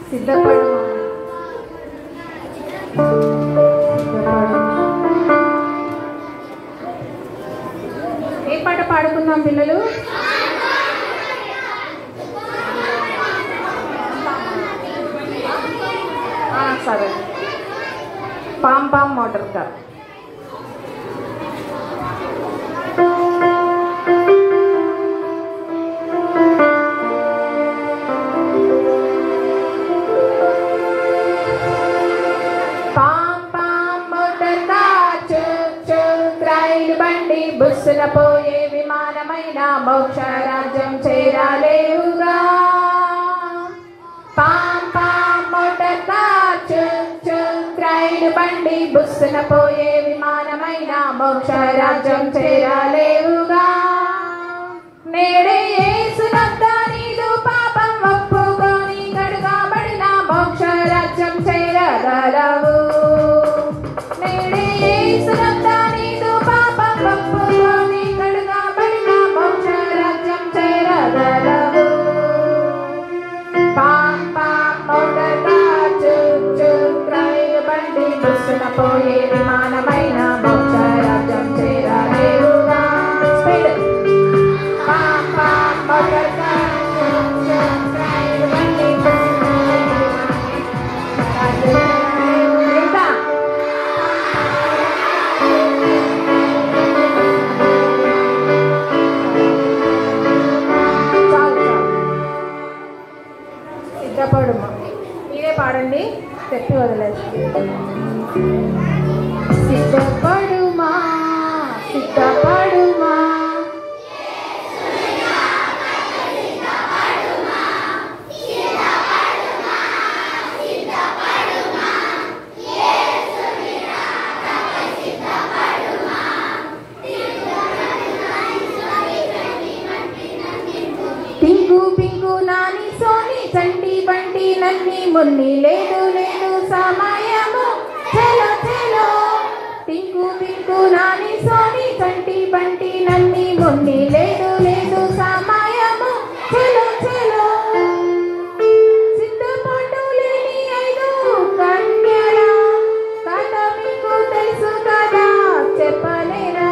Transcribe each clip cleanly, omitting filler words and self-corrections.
సిద్ధపడు. ఏ పాట పాడుకుందాం పిల్లలు? సరే, పామ్ పామ్ మోటార్ కార్. బుస్సున పోయే విమానమైన మోక్ష రాజ్యం చేరాలేవుగా. పాం పాం మోటార్ కార్ చుం చుం రైలు బండి బుస్సున పోయే విమానమైన మోక్ష రాజ్యం చేరాలేవుగా. నేడే యేసునంత నీదు పాపం ఒప్పుకొని కడుగబడిన మోక్ష రాజ్యం చేరగలవు. నేడే యేసునంత నీదు పాపం ఒప్పుకొని కడుగబడిన మోక్ష రాజ్యం చేరగలవు. పాం పాం మోటార్ కార్ చుం చుం రైలు బండి బుస్సున పోయే విమానమైన మోక్ష రాజ్యం చేరలేవుగా. స్పీడ్. పాం పాం మోటార్ కార్ చుం చుం రైలు బండి బుస్సున పోయే ఇంకా సిద్ధపడుమా. మీరే పాడండి, చెప్పి వదిలేసి. సిద్ధపడుమా సిద్ధపడుమా పింకు పింకు నాని సోని చంటి బంటి నన్ని మున్ని లేదు లేదు సమయము చలో చలో. పింకు పింకు నాని సోని చంటి బంటి నన్ని మున్ని లేదు లేదు సమయము చలో చలో. సిద్ధపడు లేని ఐదు కన్యల కథ మీకు తెలుసు కదా చెప్పలేరా.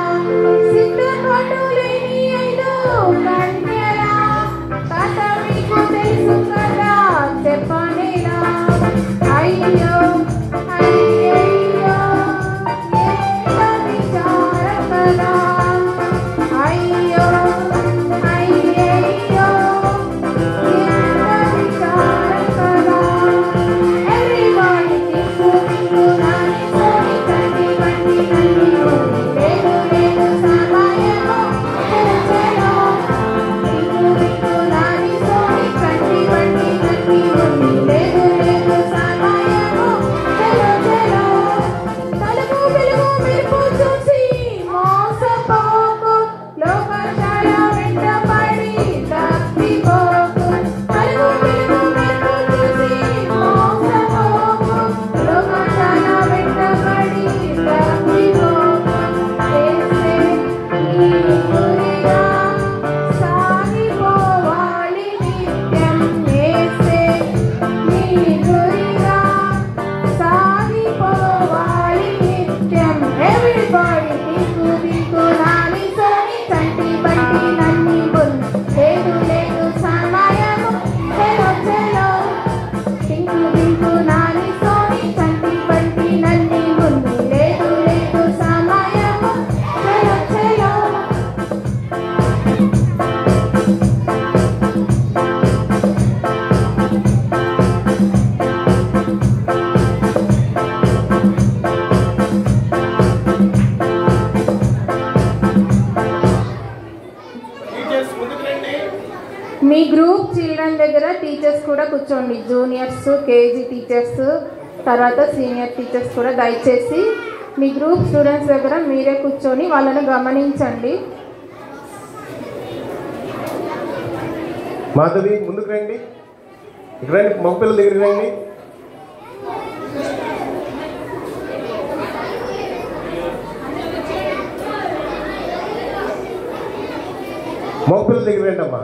సిద్ధపడు లేని ఐదు కన్యల కథ మీకు తెలుసు కదా చెప్పలేరా. అయ్యో అయ్యయ్యో ఎంత విచారం కదా. అయ్యో అయ్యయ్యో ఎంత విచారం కదా. ఎవ్రీబడి టింకు టింకు నాని సోని చంటి బంటి నన్ని మున్ని లేదు లేదు సమయము చలో. టింకు టింకు నాని సోని చంటి బంటి నన్ని మున్ని లేదు లేదు సమయము చలో చలో. తలుపు వెలుగు మెరుపు చూసి మోసపోకు, లోకశాల వెంటపడి తప్పిపోకు. తలుపు వెలుగు మెరుపు చూసి మోసపోకు, లోకశాల వెంటపడి తప్పిపోకు. యేసే నీ గురిగా సాగిపోవాలి నిత్యం. యేసే నీ గురిగా సాగిపోవాలి నిత్యం. ఎవ్రీబడి దిక్కు దిక్కు నాని సోని చంటి బంటి నన్ని మున్ని లేదు లేదు సమయము చలో చలో. దిక్కు దిక్కు నాని సోని చంటి బంటి నన్ని మున్ని లేదు లేదు సమయము చలో చలో. మీ గ్రూప్ చిల్డ్రన్ దగ్గర టీచర్స్ కూడా కూర్చోండి. జూనియర్స్, కేజీ టీచర్స్, తర్వాత సీనియర్ టీచర్స్ కూడా దయచేసి మీ గ్రూప్ స్టూడెంట్స్ దగ్గర మీరే కూర్చొని వాళ్ళని గమనించండి. మాధవి ముందుకు రండి, ఇక్కడ రండి, మగపిల్లల దగ్గర రండి. మగపిల్లల దగ్గర రండి అమ్మా.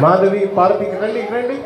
మాధవి పార్వతి రండి రండి.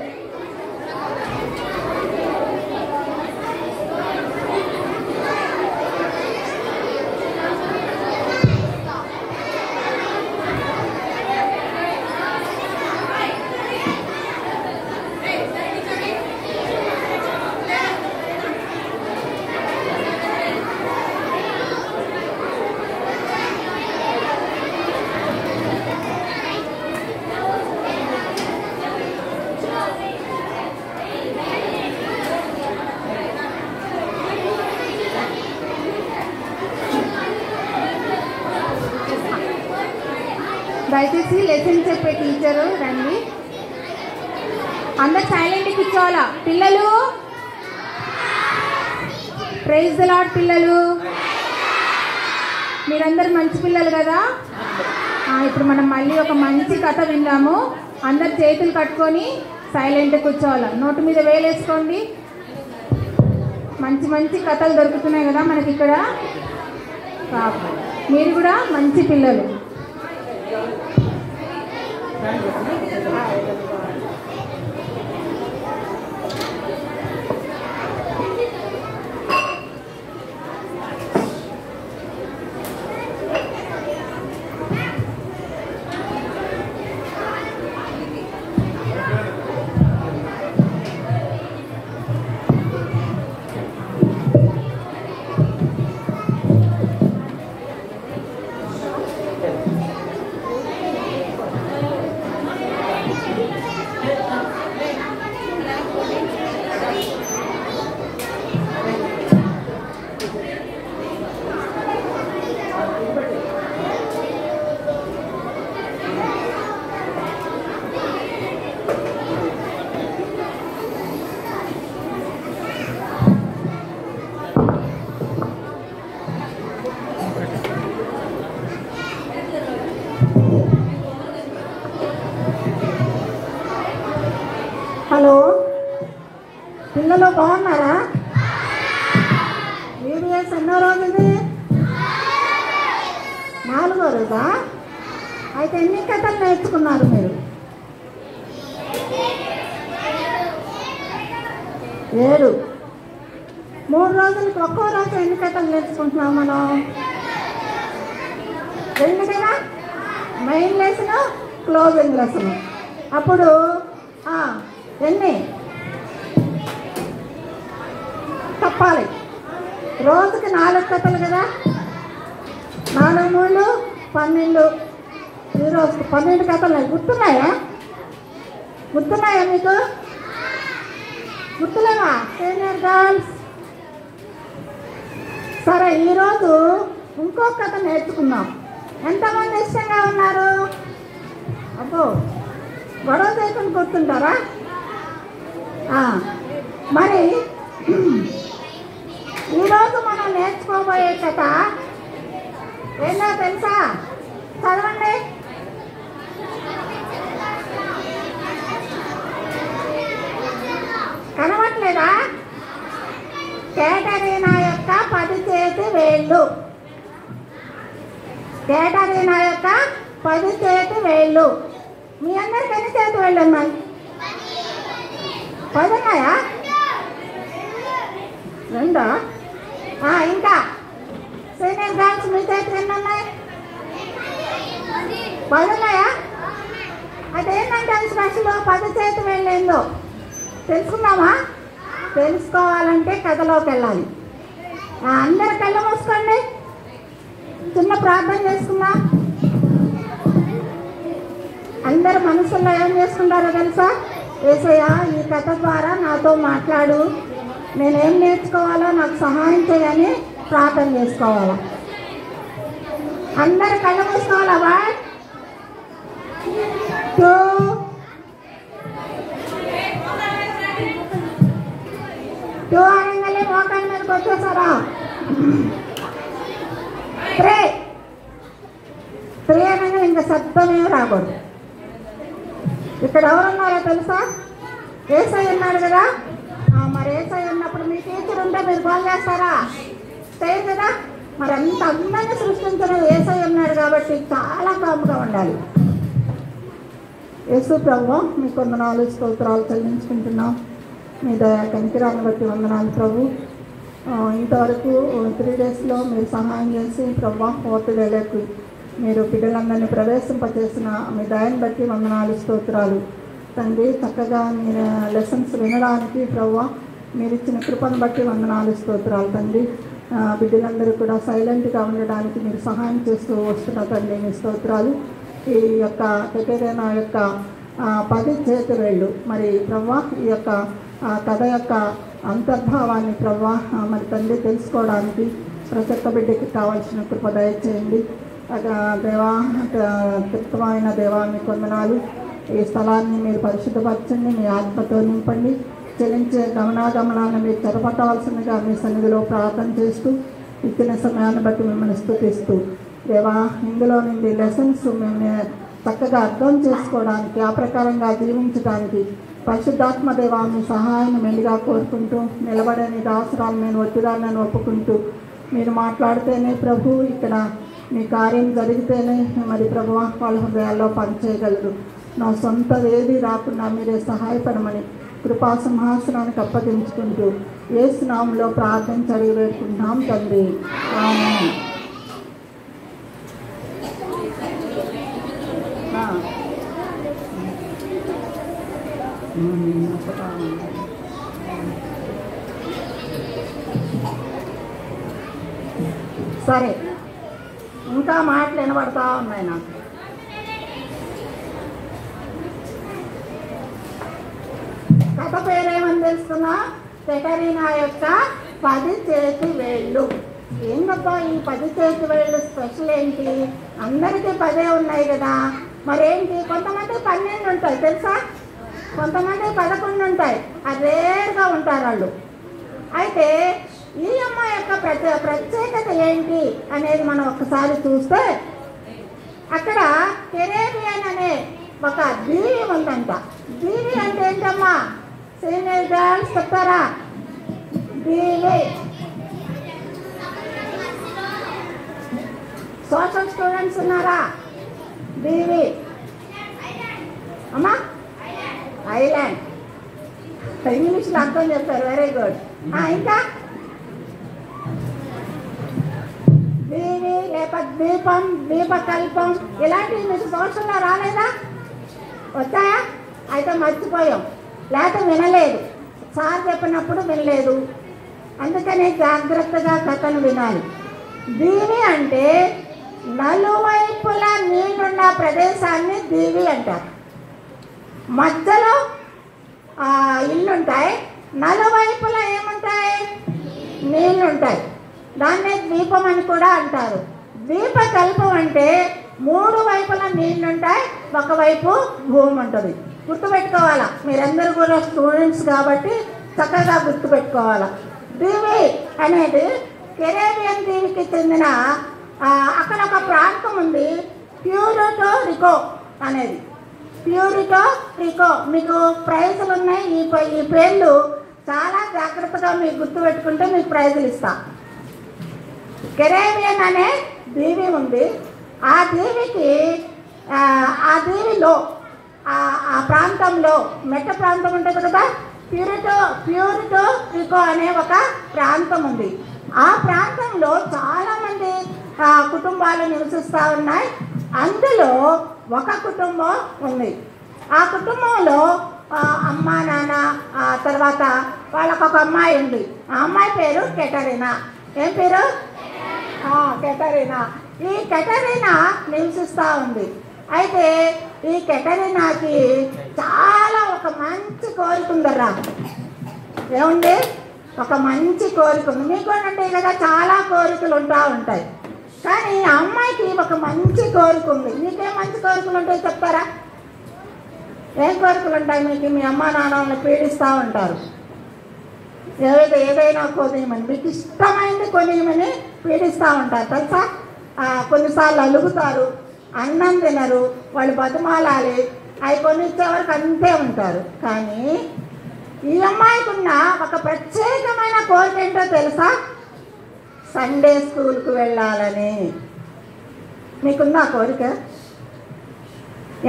దయచేసి లెసన్ చెప్పే టీచరు రండి. అందరు సైలెంట్ కూర్చోవాలా. పిల్లలు ప్రైజ్ ద లార్డ్. పిల్లలు మీరందరు మంచి పిల్లలు కదా. ఇప్పుడు మనం మళ్ళీ ఒక మంచి కథ విందాము. అందరు చేతులు కట్టుకొని సైలెంట్ కూర్చోవాలా. నోటు మీద వేలేసుకోండి. మంచి మంచి కథలు దొరుకుతున్నాయి కదా మనకి ఇక్కడ. మీరు కూడా మంచి పిల్లలు. హలో పిల్లలు బాగున్నారా? వీడియోస్ ఎన్నో రోజుది? 4వ రోజా? అయితే ఎన్ని కథలు నేర్చుకున్నారు మీరు? 7. 3 రోజులకి ఒక్కో రోజు ఎన్ని కథలు నేర్చుకుంటున్నాం మనం? 2 కదా. Main lesson, closing lesson. అప్పుడు ఎన్ని చెప్పాలి? రోజుకి 4 కథలు కదా. 4 3 12. ఈరోజు 12 కథలు గుర్తున్నాయా? గుర్తున్నాయా మీకు? గుర్తులేవా సీనియర్ గర్ల్స్? సరే, ఈరోజు ఇంకో కథ నేర్చుకుందాం. ఎంతమంది ఇష్టంగా ఉన్నారు? అబ్బో, గొడవ చేయకుండా కూర్చుంటారా? మరి ఈరోజు మనం నేర్చుకోబోయే కథ ఏంటో తెలుసా? చదవండి. కనవట్లేదా? కేటరీనా యొక్క 10 చేతి వేళ్ళు. కేటరీనా యొక్క 10 చేతి వేళ్ళు. మీ అందరికి ఎన్ని చేతి వేళ్ళు ఉన్నాయి? 10 ఉన్నాయా? 2. ఇంకా సీనియర్ గర్ల్స్ మీ చేతులు ఎన్ని ఉన్నాయి? 10 ఉన్నాయా? అదేంటంటే అది స్పెషల్. 10 చేతి వేళ్ళు ఏందో తెలుసుకుందామా? తెలుసుకోవాలంటే కథలోకి వెళ్ళాలి. అందరు కళ్ళు మూసుకోండి. చిన్న ప్రార్థన చేసుకుందాం. అందరు మనసుల్లో ఏం చేసుకుంటారో తెలుసా? యేసయ్యా, ఈ కథ ద్వారా నాతో మాట్లాడు, నేనేం నేర్చుకోవాలో నాకు సహాయం చేయని ప్రార్థన చేసుకోవాలా. అందరు కళ్ళు మూసుకోవాలా? 1 2 2 అనగానే మోకాళ్ళ మీదకి వచ్చేసారా? 3 అనగా ఇంకా శబ్దమే రాకూడదు. ఇక్కడ ఎవరున్నారో తెలుసా? యేసయ్య ఉన్నాడు కదా. మరి యేసయ్య ఉన్నప్పుడు మీ టీచర్ ఉంటే మీరు కాల్ చేస్తారా? చేయరు కదా. మరి అంత అందరినీ సృష్టించిన యేసయ్య ఉన్నాడు కాబట్టి చాలా కాముగా ఉండాలి. యేసు ప్రభువా మీకు వందనాలు స్తోత్రాలు చెల్లించుకుంటున్నాం. మీ దయా కనికరాన్ని బట్టి వందనాలు ప్రభు. ఇంతవరకు 3 డేస్లో మీరు సహాయం చేసి ప్రభువా 4th డేలోకి మీరు బిడ్డలందరినీ ప్రవేశింపచేసిన మీ దయని బట్టి వందనాలు స్తోత్రాలు తండ్రి. చక్కగా మీరు లెసన్స్ వినడానికి ప్రభువా మీరు ఇచ్చిన కృపను బట్టి వందనాలు స్తోత్రాలు తండ్రి. బిడ్డలందరూ కూడా సైలెంట్గా ఉండడానికి మీరు సహాయం చేస్తూ వస్తున్న తండ్రి మీ స్తోత్రాలు. ఈ యొక్క ఎకైనా యొక్క 10 చేతి వేళ్ళు మరి ప్రభువా ఈ యొక్క కథ యొక్క అంతర్భావాన్ని ప్రభువా మరి తండ్రి తెలుసుకోవడానికి ప్రతి ఒక్క బిడ్డకి కావాల్సిన కృప దయచేయండి. దేవా తృప్తమైన దేవా మీకు వందనాలు. ఈ స్థలాన్ని మీరు పరిశుద్ధపరచండి, మీ ఆత్మతో నింపండి. చెల్లించే గమనాగమనాన్ని మీరు చెరపట్టవలసిందిగా మీ సన్నిధిలో ప్రార్థన చేస్తూ ఇచ్చిన సమయాన్ని బట్టి మిమ్మల్ని స్తుతిస్తూ దేవా ఇందులో నుండి లెసన్స్ మేము చక్కగా అర్థం చేసుకోవడానికి ఆ ప్రకారంగా జీవించడానికి పరిశుద్ధాత్మ దేవా మీ సహాయాన్ని మెండుగా కోరుకుంటూ నిలబడని దాసరాలు నేను ఒత్తిదాన్ని ఒప్పుకుంటూ మీరు మాట్లాడితేనే ప్రభు ఇక్కడ మీ కార్యం జరిగితేనే మరి ప్రభువా వాళ్ళ హృదయాల్లో పనిచేయగలరు. నా సొంత ఏది రాకుండా మీరే సహాయపడమని కృపా సింహాసనానికి అప్పగించుకుంటూ యేసు నామములో ప్రార్థన అడిగి వేడుకుంటున్నాం తండ్రి. ఆమేన్. సరే, ఇంకా మాటలు వినబడతా ఉన్నాయి నాకు. కథ పేరేమని తెలుస్తున్నా? కెటరీనా యొక్క 10 చేతి వేళ్ళు. ఏంటబ్బా ఈ 10 చేతి వేళ్ళు స్పెషల్ ఏంటి? అందరికీ 10 ఉన్నాయి కదా, మరేంటి? కొంతమంది 12 ఉంటాయి తెలుసా, కొంతమంది 11 ఉంటాయి. రేర్గా ఉంటారు వాళ్ళు. అయితే ఈ అమ్మాయి యొక్క ప్రత్యేకత ఏంటి అనేది మనం ఒక్కసారి చూస్తే అక్కడ కెరేబియన్ అనే ఒక దీవి ఉందంట. దీవి అంటే ఏంటమ్మా? సీనియర్ గర్ల్స్ చెప్తారా? దీవి సోషల్ స్టూడెంట్స్ ఉన్నారా? దీవి అమ్మా ఐలాండ్. ఇంగ్లీష్లో అర్థం చెప్తారు, వెరీ గుడ్. ఇంకా దీవి లేక ద్వీపం, ద్వీపకల్పం ఇలాంటివి మీకు సోషల్లో రాలేదా? వచ్చాయా? అయితే మర్చిపోయాం, లేకపోతే వినలేదు. సార్ చెప్పినప్పుడు వినలేదు, అందుకని జాగ్రత్తగా కథను వినాలి. దీవి అంటే నలువైపులా నీళ్ళున్న ప్రదేశాన్ని దీవి అంటారు. మధ్యలో ఇల్లుంటాయి, నలువైపులా ఏముంటాయి? నీళ్ళుంటాయి. దాన్నే ద్వీపం అని కూడా అంటారు. ద్వీపకల్పం అంటే 3 వైపులా నీళ్ళుంటాయి, ఒకవైపు భూమి ఉంటుంది. గుర్తుపెట్టుకోవాలా, మీరందరూ కూడా స్టూడెంట్స్ కాబట్టి చక్కగా గుర్తుపెట్టుకోవాలా. దీవి అనేది కెరేబియన్ దీవికి చెందిన అక్కడ ఒక ప్రాంతం ఉంది, ప్యూరిటో రికో అనేది. ప్యూరిటో రికో మీకు ప్రైజులు ఉన్నాయి. ఈ పేర్లు చాలా జాగ్రత్తగా మీకు గుర్తుపెట్టుకుంటే మీకు ప్రైజులు ఇస్తా. కెరేబియన్ అనే దీవి ఉంది. ఆ దీవికి ఆ దీవిలో ఆ ప్రాంతంలో మెట్ట ప్రాంతం ఉంటుంది కదా, ప్యూరిటో రికో అనే ఒక ప్రాంతం ఉంది. ఆ ప్రాంతంలో చాలామంది కుటుంబాలు నివసిస్తూ ఉన్నాయి. అందులో ఒక కుటుంబం ఉంది. ఆ కుటుంబంలో అమ్మ నాన్న తర్వాత వాళ్ళకు ఒక అమ్మాయి ఉంది. ఆ అమ్మాయి పేరు కెటరీనా. ఏం పేరు? కెటరీనా. ఈ కెటరీనా నివసిస్తూ ఉంది. అయితే ఈ కెటరీనాకి చాలా ఒక మంచి కోరిక ఉందర్రా. ఏముంది? ఒక మంచి కోరిక ఉంది. మీకు అంటే కదా చాలా కోరికలు ఉంటాయి, కానీ ఆ అమ్మాయికి ఒక మంచి కోరిక ఉంది. మీకేం మంచి కోరికలు ఉంటాయి చెప్తారా? ఏం కోరికలు ఉంటాయి మీకు? మీ అమ్మ నాన్నలను పీడిస్తూ ఉంటారు, ఏదైనా కొనియమని, మీకు ఇష్టమైంది కొనియమని పీడిస్తూ ఉంటారు తెలుసా. కొన్నిసార్లు అలుగుతారు, అన్నం తినరు, వాళ్ళు బతిమాలాలి, అవి కొనిచ్చే వరకు అంతే ఉంటారు. కానీ ఈ అమ్మాయికి ఉన్న ఒక ప్రత్యేకమైన కోరిక ఏంటో తెలుసా? సండే స్కూల్కి వెళ్ళాలని. మీకున్న కోరిక?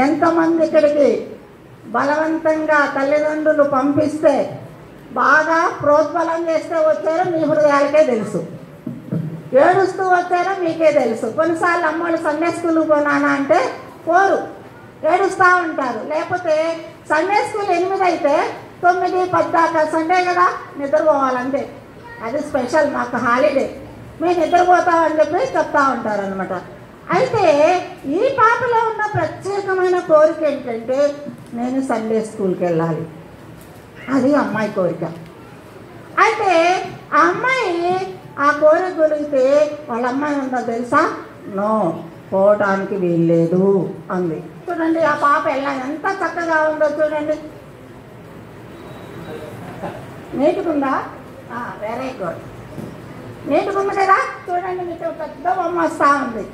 ఎంతమంది ఇక్కడికి బలవంతంగా తల్లిదండ్రులు పంపిస్తే బాగా ప్రోద్బలం చేస్తే వచ్చారో మీ హృదయాలకే తెలుసు, ఏడుస్తూ వచ్చారో మీకే తెలుసు. కొన్నిసార్లు అమ్మోళ్ళు సండే స్కూల్కి పోనానా అంటే పోరు, ఏడుస్తూ ఉంటారు. లేకపోతే సండే స్కూల్ 8 అయితే 9, 10 దాకా సండే కదా నిద్రపోవాలంటే అది స్పెషల్, మాకు హాలిడే, మేము నిద్రపోతామని చెప్పి చెప్తా ఉంటారు అనమాట. అయితే ఈ పాపలో ఉన్న ప్రత్యేకమైన కోరిక ఏంటంటే నేను సండే స్కూల్కి వెళ్ళాలి, అది అమ్మాయి కోరిక. అయితే ఆ అమ్మాయి ఆ కోరిక గురిగితే వాళ్ళ అమ్మాయి ఉందో తెలుసా, నో పోవటానికి వీల్లేదు అంది. చూడండి ఆ పాప ఎలా ఎంత చక్కగా ఉందో చూడండి, నీటుకుందా, వెరీ గుడ్, నీటుకుంది కదా. చూడండి మీకు పెద్ద బొమ్మ వస్తూ ఉంది.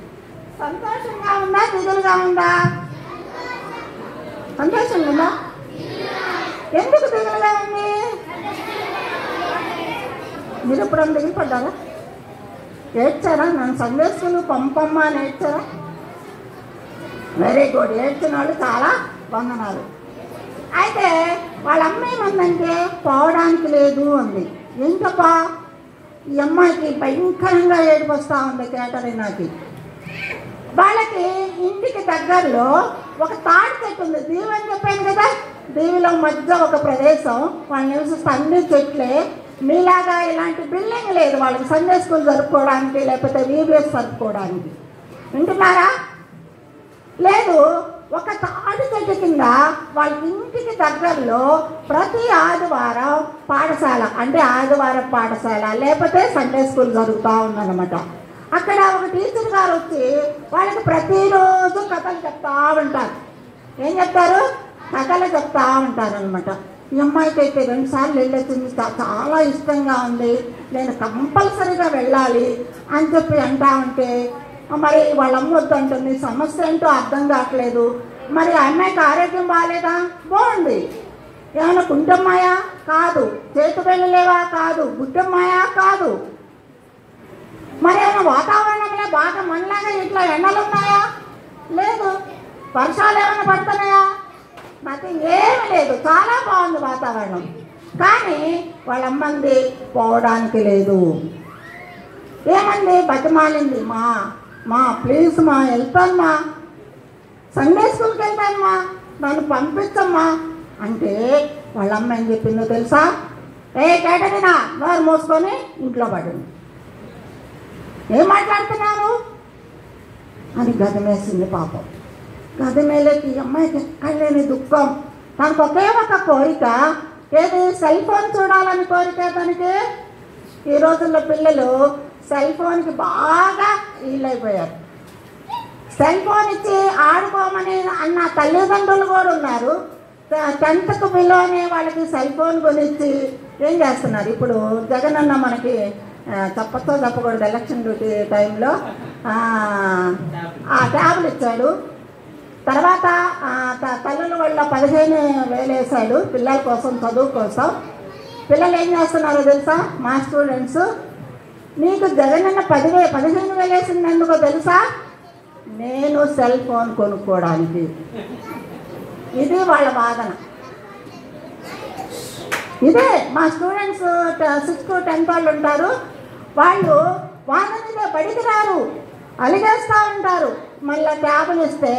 సంతోషంగా ఉందా దిగులుగా ఉందా? సంతోషంగా ఉందా? ఎందుకు దిగులుగా ఉంది? మీరు ఎప్పుడన్నా దిగులు పడ్డారా? ఏడ్చారా? నన్ను సండే స్కూల్ పంపమ్మ అని ఏడ్చారా? వెరీ గుడ్, ఏడ్చిన వాళ్ళు చాలా వందనాలు. అయితే వాళ్ళ అమ్మ ఏమందంటే పోవడానికి లేదు అంది. ఏంటప్పా ఈ అమ్మాయికి భయంకరంగా ఏడుపు వస్తూ ఉంది కేటరీనాకి. వాళ్ళకి ఇంటికి దగ్గరలో ఒక తాడి చెట్టు ఉంది, దీవి అని చెప్పాను కదా, దీవిలో మధ్య ఒక ప్రదేశం, వాళ్ళు నివసిస్తే అన్ని చెట్లే. మీలాగా ఇలాంటి బిల్డింగ్ లేదు వాళ్ళకి సండే స్కూల్ జరుపుకోవడానికి లేకపోతే వీబీఎస్ జరుపుకోవడానికి. వింటున్నారా? లేదు, ఒక తాడి చెట్టు కింద వాళ్ళ ఇంటికి దగ్గరలో ప్రతి ఆదివారం పాఠశాల, అంటే ఆదివారం పాఠశాల లేకపోతే సండే స్కూల్ జరుగుతూ ఉందన్నమాట. అక్కడ ఒక టీచర్ గారు వచ్చి వాళ్ళకి ప్రతిరోజు కథలు చెప్తా ఉంటారు. ఏం చెప్తారు? కథలు చెప్తా ఉంటారు అనమాట. ఈ అమ్మాయికి అయితే 2 సార్లు వెళ్ళొచ్చింది, చాలా ఇష్టంగా ఉంది, నేను కంపల్సరీగా వెళ్ళాలి అని చెప్పి అంటా ఉంటే మరి వాళ్ళ అమ్మ వద్దంటుంది. సమస్య ఏంటో అర్థం కావట్లేదు. మరి ఆ అమ్మాయికి ఆరోగ్యం బాగాలేదా? బాగుంది. ఏమైనా కుంటమ్మాయా? కాదు. చేతు వెళ్ళలేవా? కాదు. గుడ్డమ్మాయా? కాదు. మరి ఏమైనా వాతావరణంలో బాగా మనలాగా ఇట్లా ఎండలు ఉన్నాయా? లేదు. వర్షాలు ఏమైనా పడుతున్నాయా? నథింగ్, ఏమి లేదు, చాలా బాగుంది వాతావరణం. కానీ వాళ్ళ అమ్మంది పోవడానికి లేదు. ఏమంది? బతిమాలింది, మా ప్లీజ్ మా వెళ్తాను మా, సండే స్కూల్కి వెళ్తాను మా, నన్ను పంపించమ్మా అంటే వాళ్ళ అమ్మ ఏం చెప్పిందో తెలుసా? కేటరీనా నోరు మూసుకొని ఇంట్లో పడింది. ఏం మాట్లాడుతున్నారు అని గదమేసింది పాపం. గదమేలేకి ఈ అమ్మాయికి ఎక్కడలేని దుఃఖం. తనకు ఒకే ఒక కోరిక, ఏది? సెల్ ఫోన్ చూడాలని కోరిక తనకి. ఈ రోజుల్లో పిల్లలు సెల్ ఫోన్కి బాగా వీలైపోయారు. సెల్ ఫోన్ ఇచ్చి ఆడుకోమని అన్న తల్లిదండ్రులు కూడా ఉన్నారు. 10th బిలోనే వాళ్ళకి సెల్ ఫోన్ కొనిచ్చి ఏం చేస్తున్నారు? ఇప్పుడు జగన్ అన్న మనకి చెప్పతో చెప్పకూడదు, ఎలక్షన్ డ్యూటీ టైంలో ఆ ట్యాబ్లు ఇచ్చాడు. తర్వాత తల్లుల వల్ల 15,000 వేసాడు పిల్లల కోసం, చదువు కోసం. పిల్లలు ఏం చేస్తున్నారో తెలుసా? మా స్టూడెంట్స్, నీకు జగనన్న 15,000 వేసింది ఎందుకో తెలుసా? నేను సెల్ ఫోన్ కొనుక్కోవడానికి. ఇది వాళ్ళ వాదన. ఇదే మా స్టూడెంట్స్ 6 to 10 వాళ్ళు ఉంటారు. వాళ్ళు వాదనగా బడికి రారు, అలిగేస్తూ ఉంటారు. మళ్ళీ ట్యాబులు ఇస్తే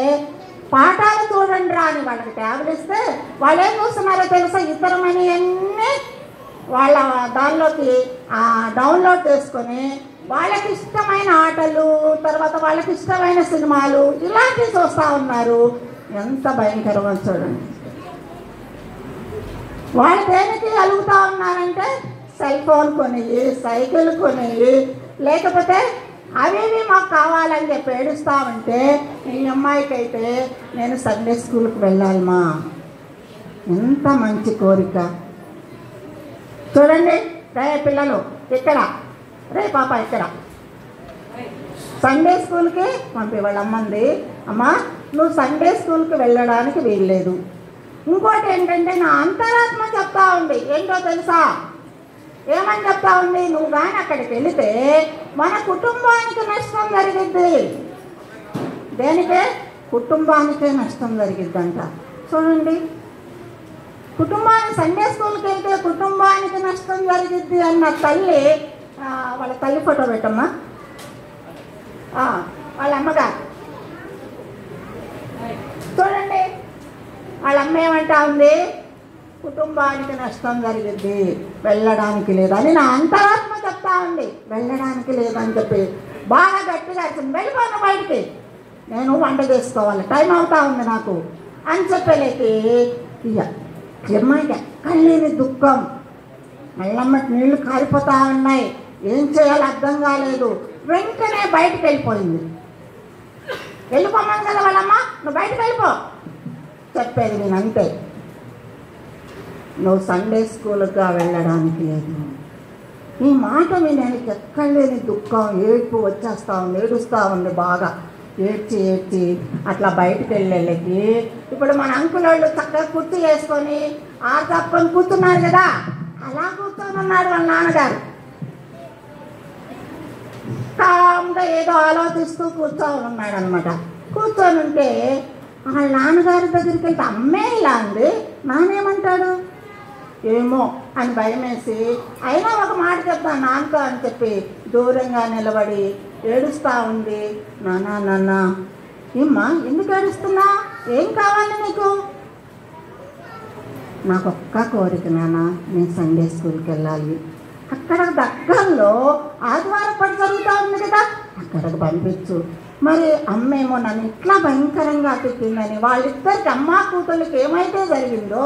పాఠాలు చూడండి రా అని వాళ్ళకి ట్యాబులు ఇస్తే వాళ్ళు ఏం చూస్తున్నారో తెలుసా? ఇతరమని అన్నీ వాళ్ళ దానిలోకి డౌన్లోడ్ చేసుకొని వాళ్ళకి ఇష్టమైన ఆటలు, తర్వాత వాళ్ళకి ఇష్టమైన సినిమాలు ఇలాంటివి చూస్తూ ఉన్నారు. ఎంత భయంకరంగా చూడండి. వాళ్ళు దేనికి అలుగుతూ ఉన్నారంటే సెల్ ఫోన్ కొని, సైకిల్ కొని, లేకపోతే అవి మాకు కావాలని చెప్పి ఏడుస్తూ ఉంటే ఈ అమ్మాయికి అయితే నేను సండే స్కూల్కి వెళ్ళాలమ్మా. ఎంత మంచి కోరిక చూడండి. రే పిల్లలు ఇక్కడ, రే పాప ఇక్కడ సండే స్కూల్కి పంపి. వాళ్ళ అమ్మంది, అమ్మా నువ్వు సండే స్కూల్కి వెళ్ళడానికి వీల్లేదు. ఇంకోటి ఏంటంటే నా అంతరాత్మ చెప్తా ఉంది. ఏంటో తెలుసా? ఏమని చెప్తా ఉంది? నువ్వు కానీ అక్కడికి వెళితే మన కుటుంబానికి నష్టం జరిగిద్ది. దేనికే? కుటుంబానికే నష్టం జరిగిద్దంట. చూడండి కుటుంబానికి సండే స్కూల్కి వెళ్తే కుటుంబానికి నష్టం జరిగిద్ది అన్న తల్లి, వాళ్ళ తల్లి ఫోటో పెట్టమ్మా, వాళ్ళ అమ్మగారు చూడండి. వాళ్ళ అమ్మ ఏమంటా ఉంది, కుటుంబానికి నష్టం జరిగిద్ది, వెళ్ళడానికి లేదని నా అంతరాత్మ చెప్తా ఉంది. వెళ్ళడానికి లేదని చెప్పి బాగా గట్టిగా వచ్చింది, వెళ్ళిపోను బయటికి, నేను వంట చేసుకోవాలి, టైం అవుతా ఉంది నాకు అని చెప్పలేకి ఇక అమ్మాయికి ఎక్కడ లేని దుఃఖం, మళ్ళమ్మకి నీళ్లు కారిపోతా ఉన్నాయి, ఏం చేయాలో అర్థం కాలేదు. వెంటనే బయటకు వెళ్ళిపోయింది. వెళ్ళిపోమని కదా వాళ్ళమ్మ, నువ్వు బయటకు వెళ్ళిపో చెప్పేది నేను అంతే. నువ్వు సండే స్కూల్గా వెళ్ళడానికి లేదు. ఈ మాట వినడానికి ఎక్కడ లేని దుఃఖం, ఏడుపు వచ్చేస్తా ఉంది, ఏడుస్తూ ఉంది బాగా, ఏడ్చి ఏడ్చి అట్లా బయటకు వెళ్ళేళ్ళకి. ఇప్పుడు మన అంకుల్ వాళ్ళు చక్కగా కుర్చీ వేసుకొని ఆరు తప్పుకొని కూర్చున్నారు కదా, అలా కూర్చొని ఉన్నాడు వాళ్ళ నాన్నగారు. కామ్గా ఏదో ఆలోచిస్తూ కూర్చొని ఉన్నాడు అనమాట. కూర్చొని ఉంటే వాళ్ళ నాన్నగారి దగ్గరికి వెళ్తే అమ్మే ఇలా ఉంది, నానేమంటాడు ఏమో అని భయం వేసి, అయినా ఒక మాట చెప్తాను నాన్నతో అని చెప్పి దూరంగా నిలబడి ఏడుస్తూ ఉంది. నాన్న నాన్న, ఏమ్మా ఎందుకు ఏడుస్తున్నా, ఏం కావాలి నీకు? నాకు ఒక్క కోరిక నాన్న, నేను సండే స్కూల్కి వెళ్ళాలి, అక్కడ దగ్గరలో ఆదివారం పడి జరుగుతూ ఉంది కదా, అక్కడికి పంపించు. మరి అమ్మేమో నన్ను ఇట్లా భయంకరంగా తిట్టిందని వాళ్ళిద్దరికి అమ్మ కూతుళ్ళకి ఏమైతే జరిగిందో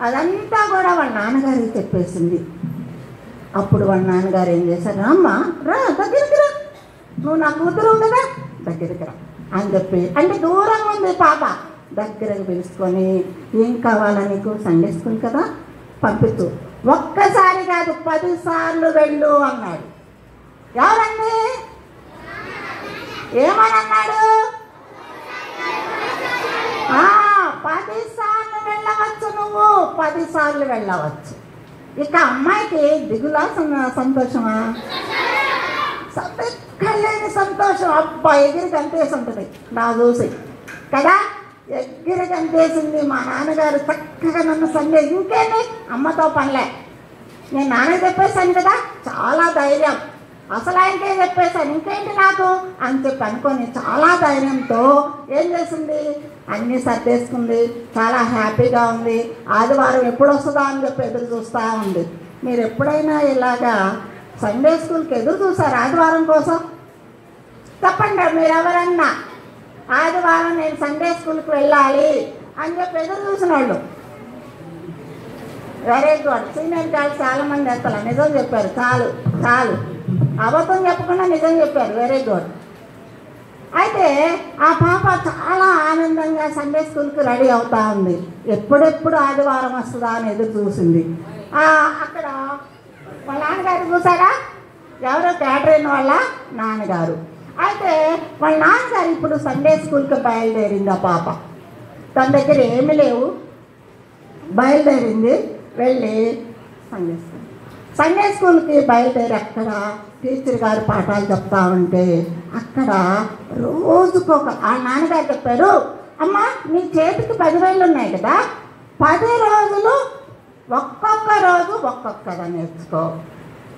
అదంతా కూడా వాళ్ళ నాన్నగారికి చెప్పేసింది. అప్పుడు వాళ్ళ నాన్నగారు ఏం చేశారు, అమ్మ రా దగ్గరికి రా, నువ్వు నా కూతురు కదా దగ్గరికి రా అని చెప్పి, అంటే దూరంగా ఉంది పాప, దగ్గరకు పిలుచుకొని ఏం కావాలా నీకు, సండే స్కూల్ కదా పంపించు, ఒక్కసారి కాదు 10 సార్లు వెళ్ళు అన్నాడు. ఎవరండి ఏమని అన్నాడు? 10 సార్లు వెళ్ళవచ్చు, నువ్వు 10 సార్లు వెళ్ళవచ్చు. ఇక అమ్మాయికి దిగులా సంతోషమా? కళ్ళని సంతోషం, అబ్బా ఎగిరి కంటేసి ఉంటుంది నా చూసి కదా, ఎగిరి కంటేసింది. మా నాన్నగారు చక్కగా నన్ను సండే, ఇంకేంటి అమ్మతో పనిలే, నేను నాన్న చెప్పేశాను కదా, చాలా ధైర్యం, అసలు ఆయనకే చెప్పేశాను ఇంకేంటి నాకు అని చెప్పి అనుకొని చాలా ధైర్యంతో ఏం చేసింది, అన్నీ సర్దేసుకుంది, చాలా హ్యాపీగా ఉంది. ఆదివారం ఎప్పుడు వస్తుందా అని చెప్పి ఎదురు చూస్తూ ఉంది. మీరు ఎప్పుడైనా ఇలాగా సండే స్కూల్కి ఎదురు చూసారు ఆదివారం కోసం? చెప్పండి మీరు ఎవరన్నా, ఆదివారం నేను సండే స్కూల్కి వెళ్ళాలి అని చెప్పి ఎదురు చూసిన వాళ్ళు. Very good. సీనియర్ కాల్స్ చాలామంది ఎత్తలా, నిజం చెప్పారు, చాలు చాలు, అబద్ధం చెప్పకుండా నిజం చెప్పారు, వెరీ గుడ్. అయితే ఆ పాప చాలా ఆనందంగా సండే స్కూల్కి రెడీ అవుతా ఉంది. ఎప్పుడెప్పుడు ఆదివారం వస్తుందా అని ఎదురు చూసింది. అక్కడ వాళ్ళ నాన్నగారు చూసారా, ఎవరో క్యాటరీన్ వాళ్ళ నాన్నగారు. అయితే వాళ్ళ నాన్నగారు ఇప్పుడు సండే స్కూల్కి బయలుదేరింది. ఆ పాప తన దగ్గర ఏమీ లేవు, బయలుదేరింది, వెళ్ళి సండే స్కూల్కి బయలుదేరి అక్కడ టీచర్ గారు పాఠాలు చెప్తా ఉంటే అక్కడ రోజుకొక, ఆ నాన్నగారు చెప్పారు, అమ్మ నీ చేతికి 10,000 ఉన్నాయి కదా, 10 రోజులు ఒక్కొక్క రోజు ఒక్కొక్కగా నేర్చుకో.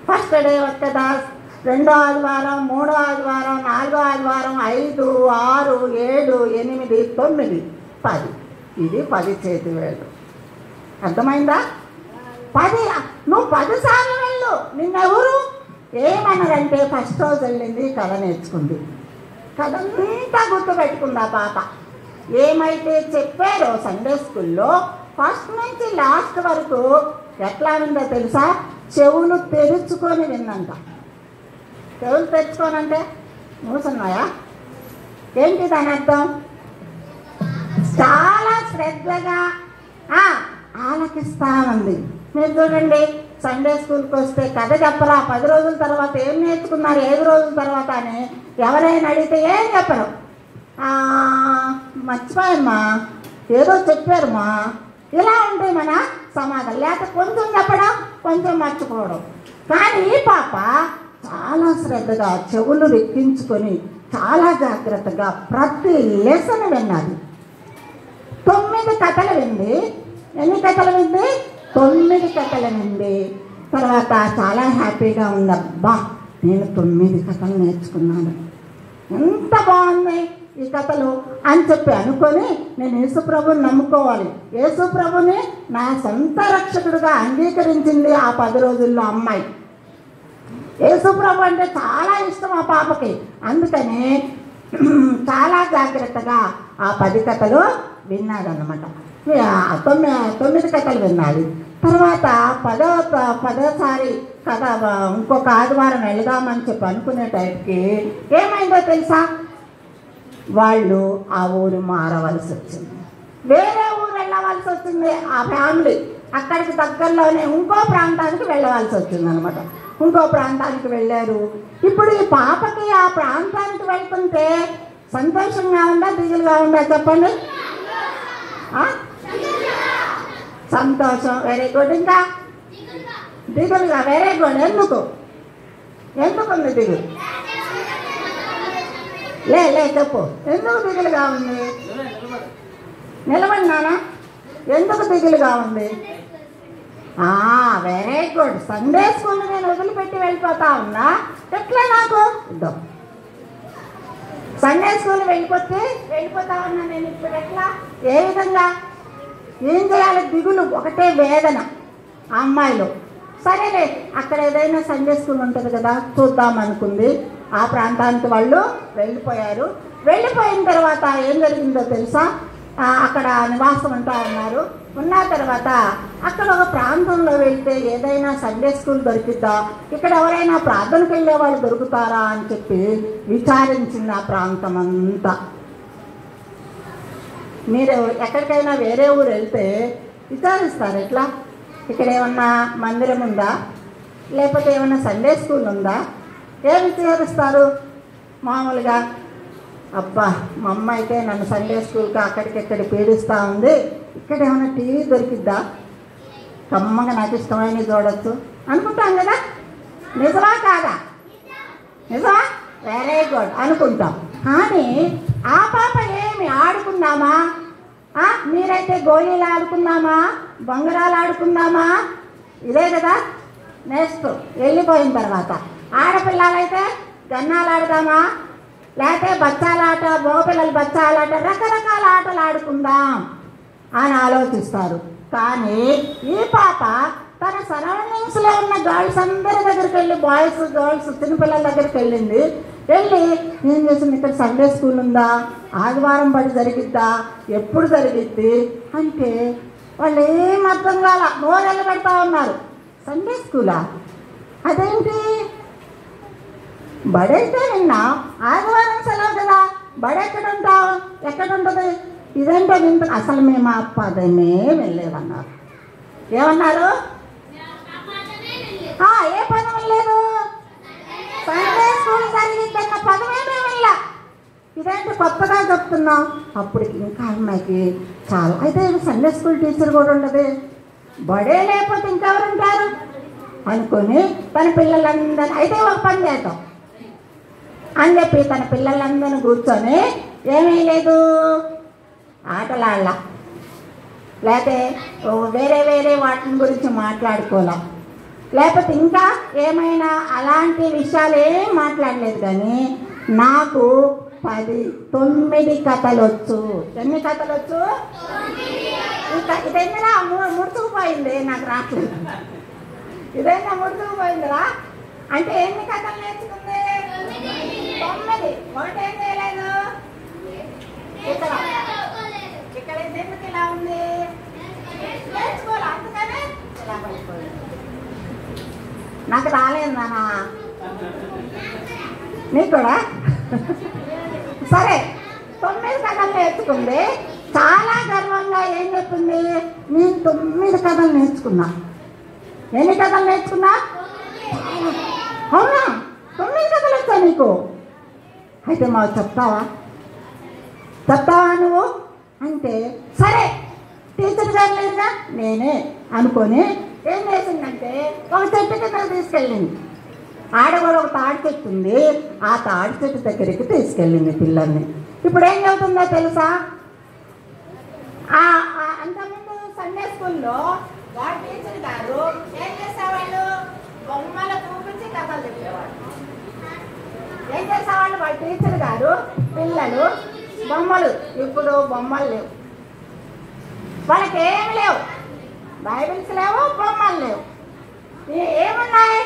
ఫస్ట్ డే ఒక్కదా, 2వ ఆదివారం, 3వ ఆదివారం, 4వ ఆదివారం, 5, 6, 7, 8, 9, 10, ఇది 10 చేతి వేళ్ళు. అర్థమైందా? 10, నువ్వు 10 సార్లు వెళ్ళు. నిన్నెవరు ఏమన్నారంటే ఫస్ట్ రోజు వెళ్ళింది, కథ నేర్చుకుంది, కథంతా గుర్తుపెట్టుకుంది ఆ పాప. ఏమైతే చెప్పారో సండే స్కూల్లో ఫస్ట్ నుంచి లాస్ట్ వరకు ఎట్లా ఉందో తెలుసా, చెవులు తెరుచుకొని విన్నంత. చెవులు తెరుచుకోనంటే మూసున్నాయా ఏంటి దాని అర్థం? చాలా శ్రద్ధగా ఆలకిస్తా ఉంది. మీరు చూడండి, సండే స్కూల్కి వస్తే కథ చెప్పరా, 10 రోజుల తర్వాత ఏం నేర్చుకున్నారు, 5 రోజుల తర్వాత అని ఎవరైనా అడిగితే ఏం చెప్పరు, మర్చిపోయమ్మా, ఏదో చెప్పారమ్మా, ఇలా ఉంటాయి మన సమాధానం. లేకపోతే కొంచెం చెప్పడం, కొంచెం మర్చిపోవడం. కానీ ఈ పాప చాలా శ్రద్ధగా చెవులు రెక్కించుకొని చాలా జాగ్రత్తగా ప్రతి లెసన్ విన్నది. 9 కథలు వింది, ఎన్ని కథలు వింది? 9 కథలు వింది. తర్వాత చాలా హ్యాపీగా ఉంది. అబ్బా, నేను 9 కథలు నేర్చుకున్నాను, ఎంత బాగున్నాయి ఈ కథలు అని చెప్పి అనుకొని నేను యేసుప్రభుని నమ్ముకోవాలి. యేసుప్రభుని నా సొంత రక్షకుడుగా అంగీకరించింది ఆ 10 రోజుల్లో అమ్మాయి. యేసుప్రభు అంటే చాలా ఇష్టం ఆ పాపకి. అందుకని చాలా జాగ్రత్తగా ఆ 10 కథలు విన్నాడనమాట. 9 కథలు విన్నాడు. తర్వాత 10సారి కథ ఇంకొక ఆదివారం వెళదామని చెప్పి అనుకునే టైంకి ఏమైందో తెలుసా? వాళ్ళు ఆ ఊరు మారవలసి వచ్చింది, వేరే ఊరు వెళ్ళవలసి వచ్చింది. ఆ ఫ్యామిలీ అక్కడికి దగ్గరలోనే ఇంకో ప్రాంతానికి వెళ్ళవలసి వచ్చింది అనమాట. ఇంకో ప్రాంతానికి వెళ్ళారు. ఇప్పుడు ఈ పాపకి ఆ ప్రాంతానికి వెళ్తుంటే సంతోషంగా ఉందా, దిగులుగా ఉందా చెప్పండి? సంతోషం, వెరీ గుడ్. ఇంకా దిగులుగా, వెరీ గుడ్. ఎందుకుంది దిగులు? లే చెప్పు, ఎందుకు దిగులుగా ఉంది? నిలబడినానా? ఎందుకు దిగులుగా ఉంది? Very good. సండే స్కూల్ నేను వదిలిపెట్టి వెళ్ళిపోతా ఉన్నా, ఎట్లా నాకు ఇద్దాం. సండే స్కూల్ వెళ్ళిపోతా ఉన్నా నేను ఇప్పుడు ఎట్లా, ఏ విధంగా, ఏం చేయాలి? దిగులు, ఒకటే వేదన ఆ అమ్మాయిలో. సరేలే, అక్కడ ఏదైనా సండే స్కూల్ ఉంటుంది కదా, చూద్దాం అనుకుంది. ఆ ప్రాంతానికి వాళ్ళు వెళ్ళిపోయారు. వెళ్ళిపోయిన తర్వాత ఏం జరిగిందో తెలుసా? అక్కడ నివాసం ఉంటా ఉన్నారు. ఉన్న తర్వాత అక్కడ ఒక ప్రాంతంలో వెళ్తే ఏదైనా సండే స్కూల్ దొరికిద్దా, ఇక్కడ ఎవరైనా ప్రార్థనకు వెళ్ళే వాళ్ళు దొరుకుతారా అని చెప్పి విచారించింది ఆ ప్రాంతం అంతా. మీరు ఎక్కడికైనా వేరే ఊరు వెళ్తే విచారిస్తారు, ఎట్లా, ఇక్కడ ఏమన్నా మందిరం ఉందా, లేకపోతే ఏమన్నా సండే స్కూల్ ఉందా, ఏం విచారిస్తారు మామూలుగా? అబ్బా, మా అమ్మ అయితే నన్ను సండే స్కూల్కి అక్కడికెక్కడి పీడిస్తూ ఉంది, ఇక్కడ ఏమైనా టీవీ దొరికిద్దా, కమ్మగా నాకు ఇష్టమైనవి చూడొచ్చు అనుకుంటాం కదా. నిజమా కాదా? నిజమా? వెరీ గుడ్ అనుకుంటాం. కానీ ఆ పాప ఏమి ఆడుకుందామా, మీరైతే గోళీలు ఆడుకుందామా, బొంగరాలు ఆడుకుందామా, ఇదే కదా. నెక్స్ట్ వెళ్ళిపోయిన తర్వాత ఆడపిల్లలైతే గన్నాలు ఆడదామా, లేకపోతే బచ్చాలాట, మగపిల్లలు బచ్చాలాట, రకరకాల ఆటలు ఆడుకుందాం అని ఆలోచిస్తారు. కానీ ఈ పాప తన సరౌండింగ్స్లో ఉన్న గర్ల్స్ అందరి దగ్గరికి వెళ్ళి, బాయ్స్ గర్ల్స్ చిన్నపిల్లల దగ్గరికి వెళ్ళి ఏం చేసింది, ఇక్కడ సండే స్కూల్ ఉందా, ఆదివారం బడి జరిగిద్దా, ఎప్పుడు జరిగిద్ది అంటే వాళ్ళు ఏం అర్థం కాల, నోరెళ్ళు పెడతా ఉన్నారు. సండే స్కూలా? అదేంటి, బడైతే నిన్న ఆదివారం సెలవు కదా, బడి ఎక్కడ ఉంటుంది, ఇదేంటో వింట. అసలు మేము ఆ పదమే వెళ్ళలేదన్నారు. ఏమన్నారు? ఏ పదం లేదు, సండే స్కూల్ జరిగిద్దన్న పదమే మేము వెళ్ళా. ఇదేంటి కొత్తగా చెప్తున్నాం. అప్పుడు ఇంకా అమ్మాయికి చాలా, అయితే సండే స్కూల్ టీచర్ కూడా ఉండదు, బడే లేకపోతే ఇంకెవరు ఉంటారు అనుకొని తన పిల్లలందరినీ, అయితే ఒక పని చేద్దాం అని చెప్పి తన పిల్లలందరినీ కూర్చొని ఏమీ లేదు ఆటలాడలా, లేకపోతే వేరే వేరే వాటి గురించి మాట్లాడుకోవాలా, లేకపోతే ఇంకా ఏమైనా అలాంటి విషయాలు ఏం మాట్లాడలేదు. కానీ నాకు 9 కథలు వచ్చు. ఎన్ని కథలు వచ్చు? ఇదైనా ముడుచుకుపోయింది, నాకు రావట్లేదు. ఇదైనా ముడుచుకుపోయిందిరా అంటే ఎన్ని కథలు నేర్చుకుంది? 9. ఒకటి ఏం చేయలేదు. ఇక్కడ ఎందుకు ఇలా ఉంది, నేర్చుకోవాలి, అందుకనే ఇలా పడిపోయింది. నాకు రాలేదు నానా, నీకు కూడా? సరే, 9 కథలు నేర్చుకుంది. చాలా గర్వంగా ఏం చెప్పింది, నేను 9 కథలు నేర్చుకున్నా. ఎన్ని కథలు నేర్చుకున్నా? అవునా, 9 కథలు వచ్చా నీకు? అయితే మాకు చెప్తావా నువ్వు అంటే, సరే టీచర్ గారు లేదుగా నేనే అనుకొని ఏం చేసిందంటే ఒక చెట్టు కింద తీసుకెళ్ళింది. ఆడ కూడా ఒక తాడి చెట్టు ఉంది, ఆ తాడి చెట్టు దగ్గరికి తీసుకెళ్ళింది పిల్లల్ని. ఇప్పుడు ఏం చదువుతుందో తెలుసా? అంతకుముందు సండే స్కూల్లో వాళ్ళ టీచర్ గారు ఏం చేసేవాళ్ళు? బొమ్మలు చూపించి కథలు చెప్పేవాళ్ళు. ఏం చేసేవాళ్ళు వాళ్ళ టీచర్ గారు? పిల్లలు బొమ్మలు. ఇప్పుడు బొమ్మలు లేవు, వాళ్ళకి ఏమి లేవు, బైబిల్స్ లేవు, బొమ్మలు లేవు. ఏమున్నాయి?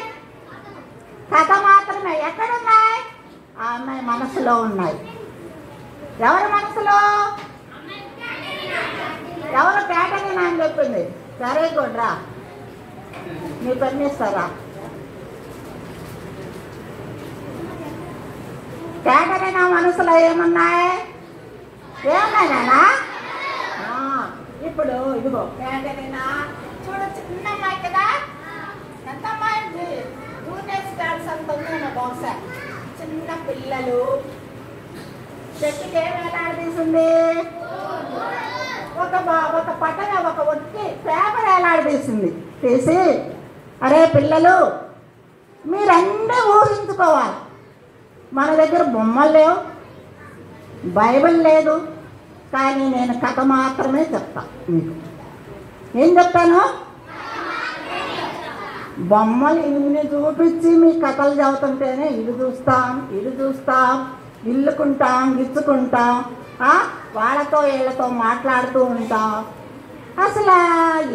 కథ మాత్రమే. ఎక్కడున్నాయి? ఆ అమ్మాయి మనసులో ఉన్నాయి. ఎవరి మనసులో? ఎవరు? కేటరీనా అని చెప్పింది. సరే గుడ్రా, మీ పని ఇస్తారా? కేటరీనా మనసులో ఏమున్నాయి? ఏమున్నాయి నాన్న? ఇప్పుడు ఇదిగో కేటరీనా చూడు, చిన్న అమ్మాయి కదా. ఎంత అమ్మాయి? జూనియర్స్ గర్ల్స్ అంత ఉంది బహుశా. చిన్న పిల్లలు చెట్టుకి ఏం వేలాడదీసింది? ఒక పట్టణ ఒక ఒట్టి పేపర్ వేలాడదీసింది. తీసి, అరే పిల్లలు మీరన్నీ ఊహించుకోవాలి. మన దగ్గర బొమ్మలు లేవు, బైబిల్ లేదు, కానీ నేను కథ మాత్రమే చెప్తా మీకు. ఏం చెప్తాను? బొమ్మలు ఇన్ని చూపించి మీ కథలు చదువుతుంటేనే ఇల్లు చూస్తాం, ఇల్లుకుంటాం, గిచ్చుకుంటాం, వాళ్ళతో వీళ్ళతో మాట్లాడుతూ ఉంటాం. అసలు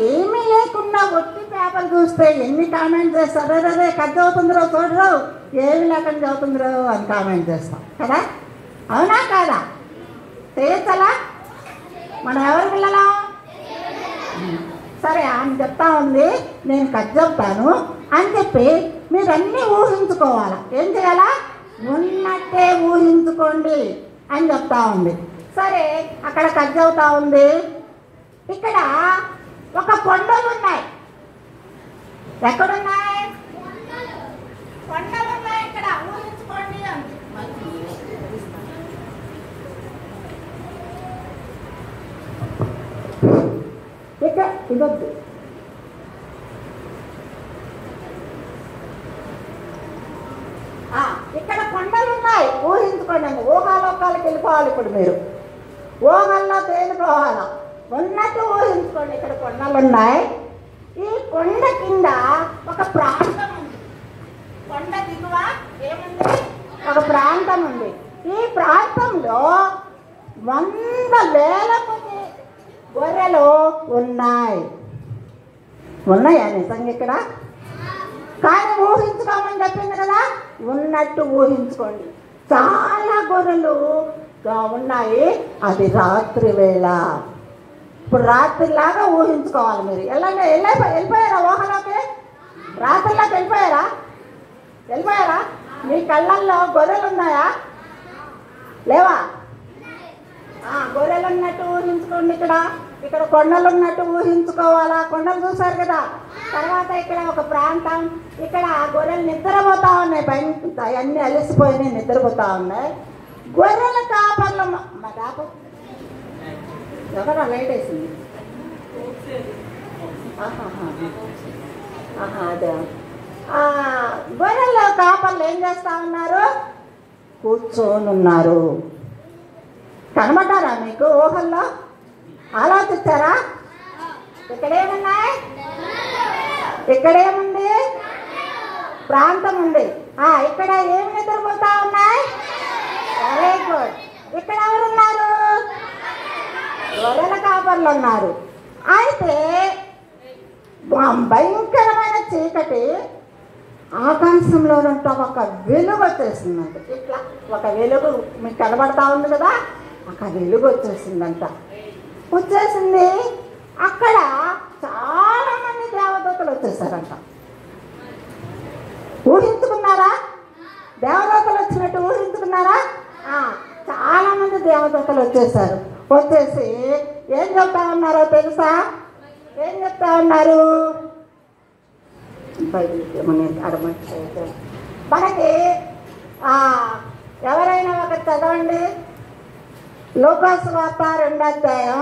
ఏమీ లేకుండా ఒట్టి పేపర్ చూస్తే ఎన్ని కామెంట్ చేస్తారు? రే కథ చదువుతుందిరో చూడరు, ఏమి లేకుండా చదువుతుందిరో అని కామెంట్ చేస్తాం కదా. అవునా కాదా? చేయొచ్చలా? మనం ఎవరి పిల్లలం? సరే ఆమె చెప్తా ఉంది, నేను కథ చెప్తాను అని చెప్పి మీరన్నీ ఊహించుకోవాలా. ఏం చేయాలా? ఉన్నట్టే ఊహించుకోండి అని చెప్తా ఉంది. సరే అక్కడ కథ చెబుతా ఉంది. ఇక్కడ ఒక కొండలు ఉన్నాయి. ఎక్కడున్నాయి? కొండలు ఉన్నాయి. ఇక్కడ ఊహించుకోండి అంది. ఇక్కడ ఇదొద్దు. ఇక్కడ కొండలు ఉన్నాయి, ఊహించుకోండి. ఊహాలోకాలకు వెళ్ళిపోవాలి. ఇప్పుడు మీరు ఊహల్లో తేలిపోవాలా. ఉన్నట్టు ఊహించుకోండి. ఇక్కడ కొండలు ఉన్నాయి. ఈ కొండ కింద ఒక ప్రాంతం ఉంది. కొండ దిగువ ఏముంది? ఒక ప్రాంతం ఉంది. ఈ ప్రాంతంలో 100,000 మంది గొర్రెలు ఉన్నాయి. ఉన్నాయా నిజంగా ఇక్కడ? కానీ ఊహించుకోమని చెప్పింది కదా, ఉన్నట్టు ఊహించుకోండి. చాలా గొర్రెలు ఉన్నాయి. అది రాత్రి వేళ. ఇప్పుడు రాత్రిలాగా ఊహించుకోవాలి మీరు. వెళ్ళిపోయారా ఊహలోకి? రాత్రిలోకి వెళ్ళిపోయారా? మీ కళ్ళల్లో గొర్రెలు ఉన్నాయా? లేవా? గొర్రెలు ఉన్నట్టు ఊహించుకోండి. ఇక్కడ కొండలు ఉన్నట్టు ఊహించుకోవాలా. కొండలు చూసారు కదా. తర్వాత ఇక్కడ ఒక ప్రాంతం. ఇక్కడ గొర్రెలు నిద్రపోతా ఉన్నాయి. పైన అన్నీ అలసిపోయినాయి, నిద్రపోతా ఉన్నాయి. గొర్రెల కాపర్లు దాపు ఎవరా లైట్ వేసింది? అదే గొర్రెల కాపర్లు ఏం చేస్తా ఉన్నారు? కూర్చొని ఉన్నారు. కనబడ్డారా మీకు ఊహల్లో? ఆలోచించారా? ఇక్కడేమున్నాయి? ఇక్కడేముంది? ప్రాంతం ఉంది. ఇక్కడ ఏమి నిద్రపోతా ఉన్నాయి? Very good. ఇక్కడ ఎవరున్నారు? గొర్రెల కాపర్లు ఉన్నారు. అయితే భయంకరమైన చీకటి ఆకాశంలోనంట ఒక వెలుగు వచ్చేసిందంట. ఇట్లా ఒక వెలుగు మీకు కనబడతా ఉంది కదా, ఒక వెలుగు వచ్చేసిందంట. వచ్చేసింది. అక్కడ చాలా మంది దేవదూతలు వచ్చేసారంట. ఊహించుకున్నారా? దేవదూతలు వచ్చినట్టు ఊహించుకున్నారా? చాలా మంది దేవదూతలు వచ్చేసారు. వచ్చేసి ఏం చెప్తా ఉన్నారో తెలుసా? ఏం చెప్తా ఉన్నారు? మనకి ఎవరైనా ఒక చదవండి. లూకాసు వార్త 2వ అధ్యాయం.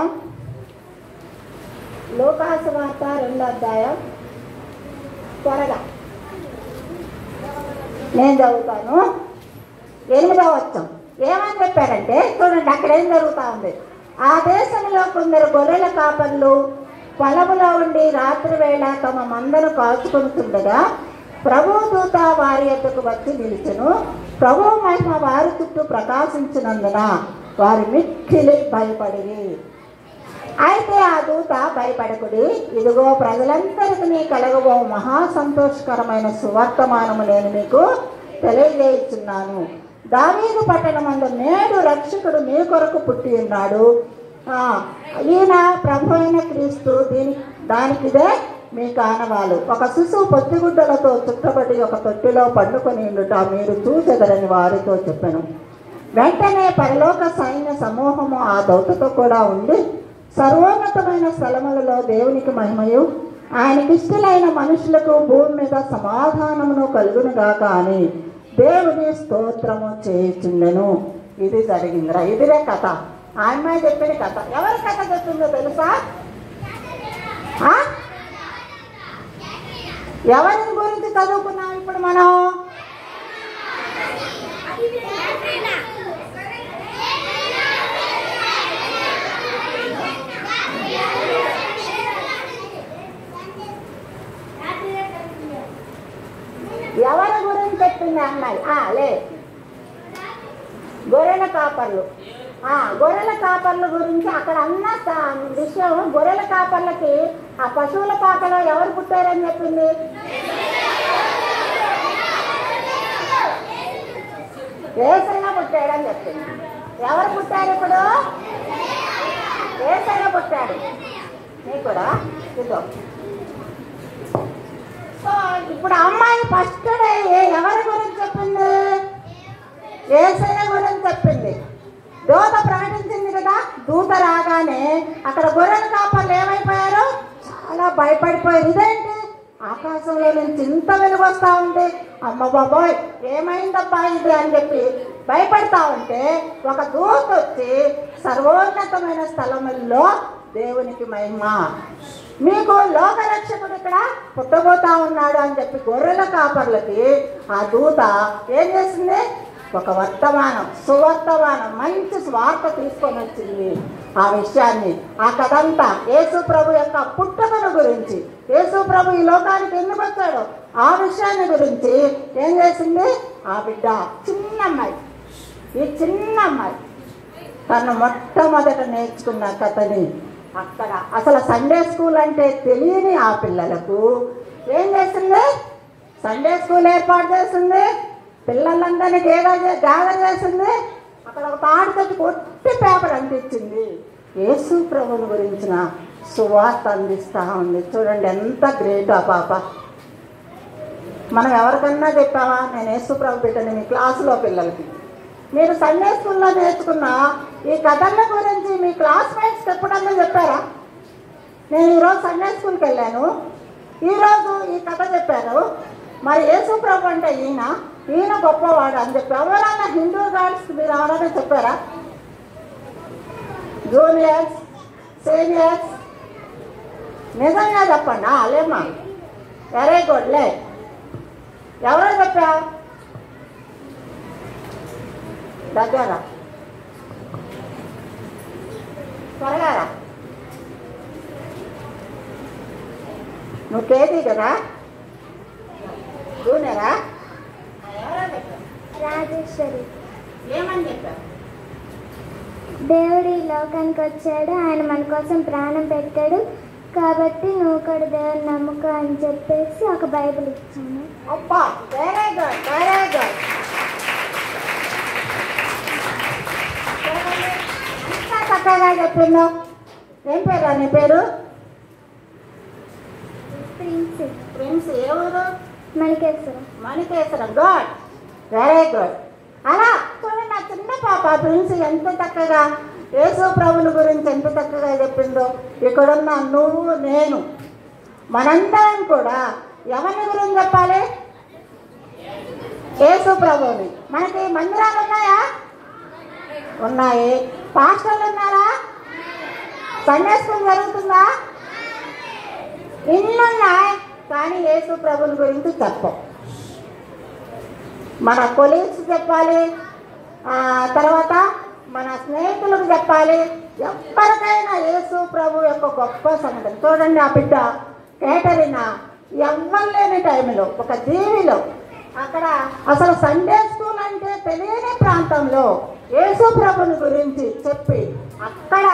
లూకాసు వార్త 2వ అధ్యాయం. త్వరగా నేను చదువుతాను. 8వ వచనం ఏమని చెప్పారంటే, చూడండి అక్కడ ఏం జరుగుతూ ఉంది. ఆ దేశంలో కొందరు గొర్రెల కాపర్లు పొలములో ఉండి రాత్రి వేళ తమ మందను కాచుకుంటుండగా ప్రభువు దూత వారి యొద్దకు వచ్చి నిలిచెను. ప్రభువు మహిమ వారి చుట్టూ ప్రకాశించినందున వారి మిక్కిలి భయపడిరి. అయితే ఆ దూత భయపడకుడి, ఇదిగో ప్రజలందరికీ కలగబో మహా సంతోషకరమైన సువర్తమానము నేను మీకు తెలియజేస్తున్నాను. దావీదు పట్టణమందు నేడు రక్షకుడు మీ కొరకు పుట్టి ఉన్నాడు. ఈయన ప్రభు అయిన క్రీస్తు. దానికిదే మీ కానవాలు. ఒక శిశువు పొత్తిగుడ్డలతో చుట్టబడి ఒక తొట్టిలో పండుకొని ఉండుట మీరు చూచెదరని వారితో చెప్పాను. వెంటనే పరలోక సైన్య సమూహము ఆ దూతతో కూడా ఉండి సర్వోన్నతమైన స్థలములలో దేవునికి మహిమయు ఆయనకిష్టులైన మనుషులకు భూమి మీద సమాధానమును కలుగునుగాక అని దేవుని స్తోత్రము చేయుచుండెను. ఇది జరిగిందిరా. ఇదిరే కథ. ఆ అమ్మాయి చెప్పిన కథ. ఎవరి కథ చెప్పిందో తెలుసా? ఎవరి గురించి చదువుకున్నాం ఇప్పుడు మనం? ఎవరి గురించి చెప్పింది అమ్మాయి? లే, గొర్రెల కాపర్లు. గొర్రెల కాపర్ల గురించి అక్కడ అన్న విషయం. గొర్రెల కాపర్లకి ఆ పశువుల పాకలో ఎవరు పుట్టారని చెప్పింది? యేసయ్య పుట్టాడని చెప్పింది. ఎవరు పుట్టారు ఇప్పుడు? యేసయ్య పుట్టాడు. నీకు కూడా ఇదో. సో ఇప్పుడు అమ్మాయి ఫస్ట్ డే ఎవరి గురించి చెప్పింది? యేసయ్య గురించి చెప్పింది. దూత ప్రకటించింది కదా. దూత రాగానే అక్కడ గొర్రెల కాపర్లు ఏమైపోయారు? చాలా భయపడిపోయారు. ఇదేంటి ఆకాశంలో నుంచి ఇంత వెలుగు వస్తూ ఉంటే, అమ్మ బాబోయ్ ఏమైందబ్బా ఇది అని చెప్పి భయపడతా ఉంటే ఒక దూత వచ్చి సర్వోన్నతమైన స్థలముల్లో దేవునికి మహిమ, మీకు లోకరక్షకుడు ఇక్కడ పుట్టబోతా ఉన్నాడు అని చెప్పి గొర్రెల కాపర్లకి ఆ దూత ఏం చేసింది? ఒక వర్తమానం, సువర్తమానం, మంచి స్వార్థ తీసుకొని వచ్చింది. ఆ విషయాన్ని, ఆ కథంతా యేసు ప్రభు యొక్క పుట్టుకను గురించి, యేసు ప్రభు ఈ లోకానికి ఎందుకు వచ్చాడో ఆ విషయాన్ని గురించి ఏం చేసింది? ఆ బిడ్డ చిన్న అమ్మాయి, ఈ చిన్న అమ్మాయి తను మొట్టమొదట నేర్చుకున్న కథని అక్కడ అసలు సండే స్కూల్ అంటే తెలియని ఆ పిల్లలకు ఏం చేసింది? సండే స్కూల్ ఏర్పాటు చేసింది. పిల్లలందరినీ గ్యాదర్ చేసింది. అక్కడ ఒక తాడుతోటి కొట్టి పేపర్ అందించింది. యేసు ప్రభుని గురించిన సువార్త అందిస్తూ ఉంది. చూడండి ఎంత గ్రేట్ ఆ పాప. మనం ఎవరికన్నా చెప్పావా నేను యేసు ప్రభు బిడ్డని మీ క్లాసులో పిల్లలకి? మీరు సండే స్కూల్లో నేర్చుకున్న ఈ కథల గురించి మీ క్లాస్మేట్స్కి ఎప్పుడన్నా చెప్పారా? నేను ఈరోజు సండే స్కూల్కి వెళ్ళాను, ఈరోజు ఈ కథ చెప్పారు, మరి యేసు ప్రభు అంటే ఈయన గొప్పవాడు అని చెప్పి ఎవరైనా హిందూ గర్ల్స్ మీరు ఎవరైనా చెప్పారా? జూనియర్స్, సీనియర్స్ నిజంగా చెప్పండి. లేమ్మా, వెరీ గుడ్. లే, ఎవరో చెప్పా? దగ్గర త్వరగా నువ్వు కేజీ కదా, జూనియరా? రాజేశ్వరి. ఏమని చెప్పావు? దేవుడు ఈ లోకానికి వచ్చాడు, ఆయన మన కోసం ప్రాణం పెట్టాడు, కాబట్టి నువ్వు కూడా దేవుని నమ్ముకో అని చెప్పేసి ఒక బైబిల్ ఇచ్చాను. అబ్బా, వెరీ గుడ్, వెరీ గుడ్. ఎంత చక్కగా చెప్పిందో. ఏం పేరు నీ పేరు? ప్రిన్సి. ప్రిన్స్. ఏ ఊరు? Manikeswaram. Manikeswaram. Good, very good. అలా చూడండి, నా చిన్న పాప ప్రిన్స్ ఎంత చక్కగా యేసు ప్రభుని గురించి ఎంత చక్కగా చెప్పిందో. ఇక్కడున్న నువ్వు, నేను, మనందరం కూడా ఎవరిని గురించి చెప్పాలి? యేసు ప్రభుని. మనకి మందిరాలు ఉన్నాయా? ఉన్నాయి. పాస్టర్లు ఉన్నారా? సండే స్కూల్ జరుగుతుందా? ఇన్నున్నాయి, కానీ యేసు ప్రభుని గురించి చెప్పం. మన కొలీగ్స్ చెప్పాలి, తర్వాత మన స్నేహితులకు చెప్పాలి, ఎవరికైనా యేసు ప్రభు యొక్క గొప్ప సంగతి. చూడండి, ఆ బిడ్డ కేటరినా ఎవ్వరు లేని టైంలో ఒక దీవిలో అక్కడ అసలు సండే స్కూల్ అంటే తెలియని ప్రాంతంలో యేసు ప్రభుని గురించి చెప్పి అక్కడ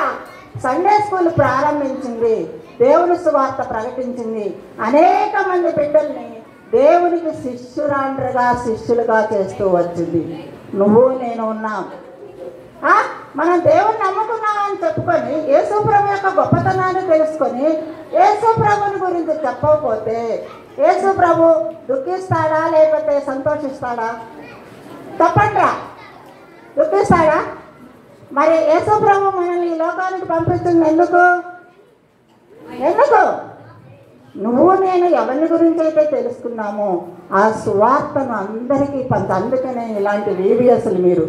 సండే స్కూల్ ప్రారంభించింది, దేవుని సువార్త ప్రకటించింది, అనేక మంది బిడ్డల్ని దేవునికి శిష్యులుగా చేస్తూ వచ్చింది. నువ్వు నేను ఉన్నాం. మనం దేవుని నమ్ముకున్నామని చెప్పుకొని యేసు ప్రభు యొక్క గొప్పతనాన్ని తెలుసుకొని యేసు ప్రభుని గురించి చెప్పకపోతే యేసు ప్రభు దుఃఖిస్తాడా లేకపోతే సంతోషిస్తాడా? చెప్పండి, దుఃఖిస్తాడా? మరి యేసు ప్రభు మనల్ని ఈ లోకానికి పంపిస్తుంది ఎందుకు? నువ్వు నేను ఎవరి గురించి అయితే తెలుసుకున్నామో ఆ సువార్తను అందరికీ అందుకనే ఇలాంటి వీడియోస్లు మీరు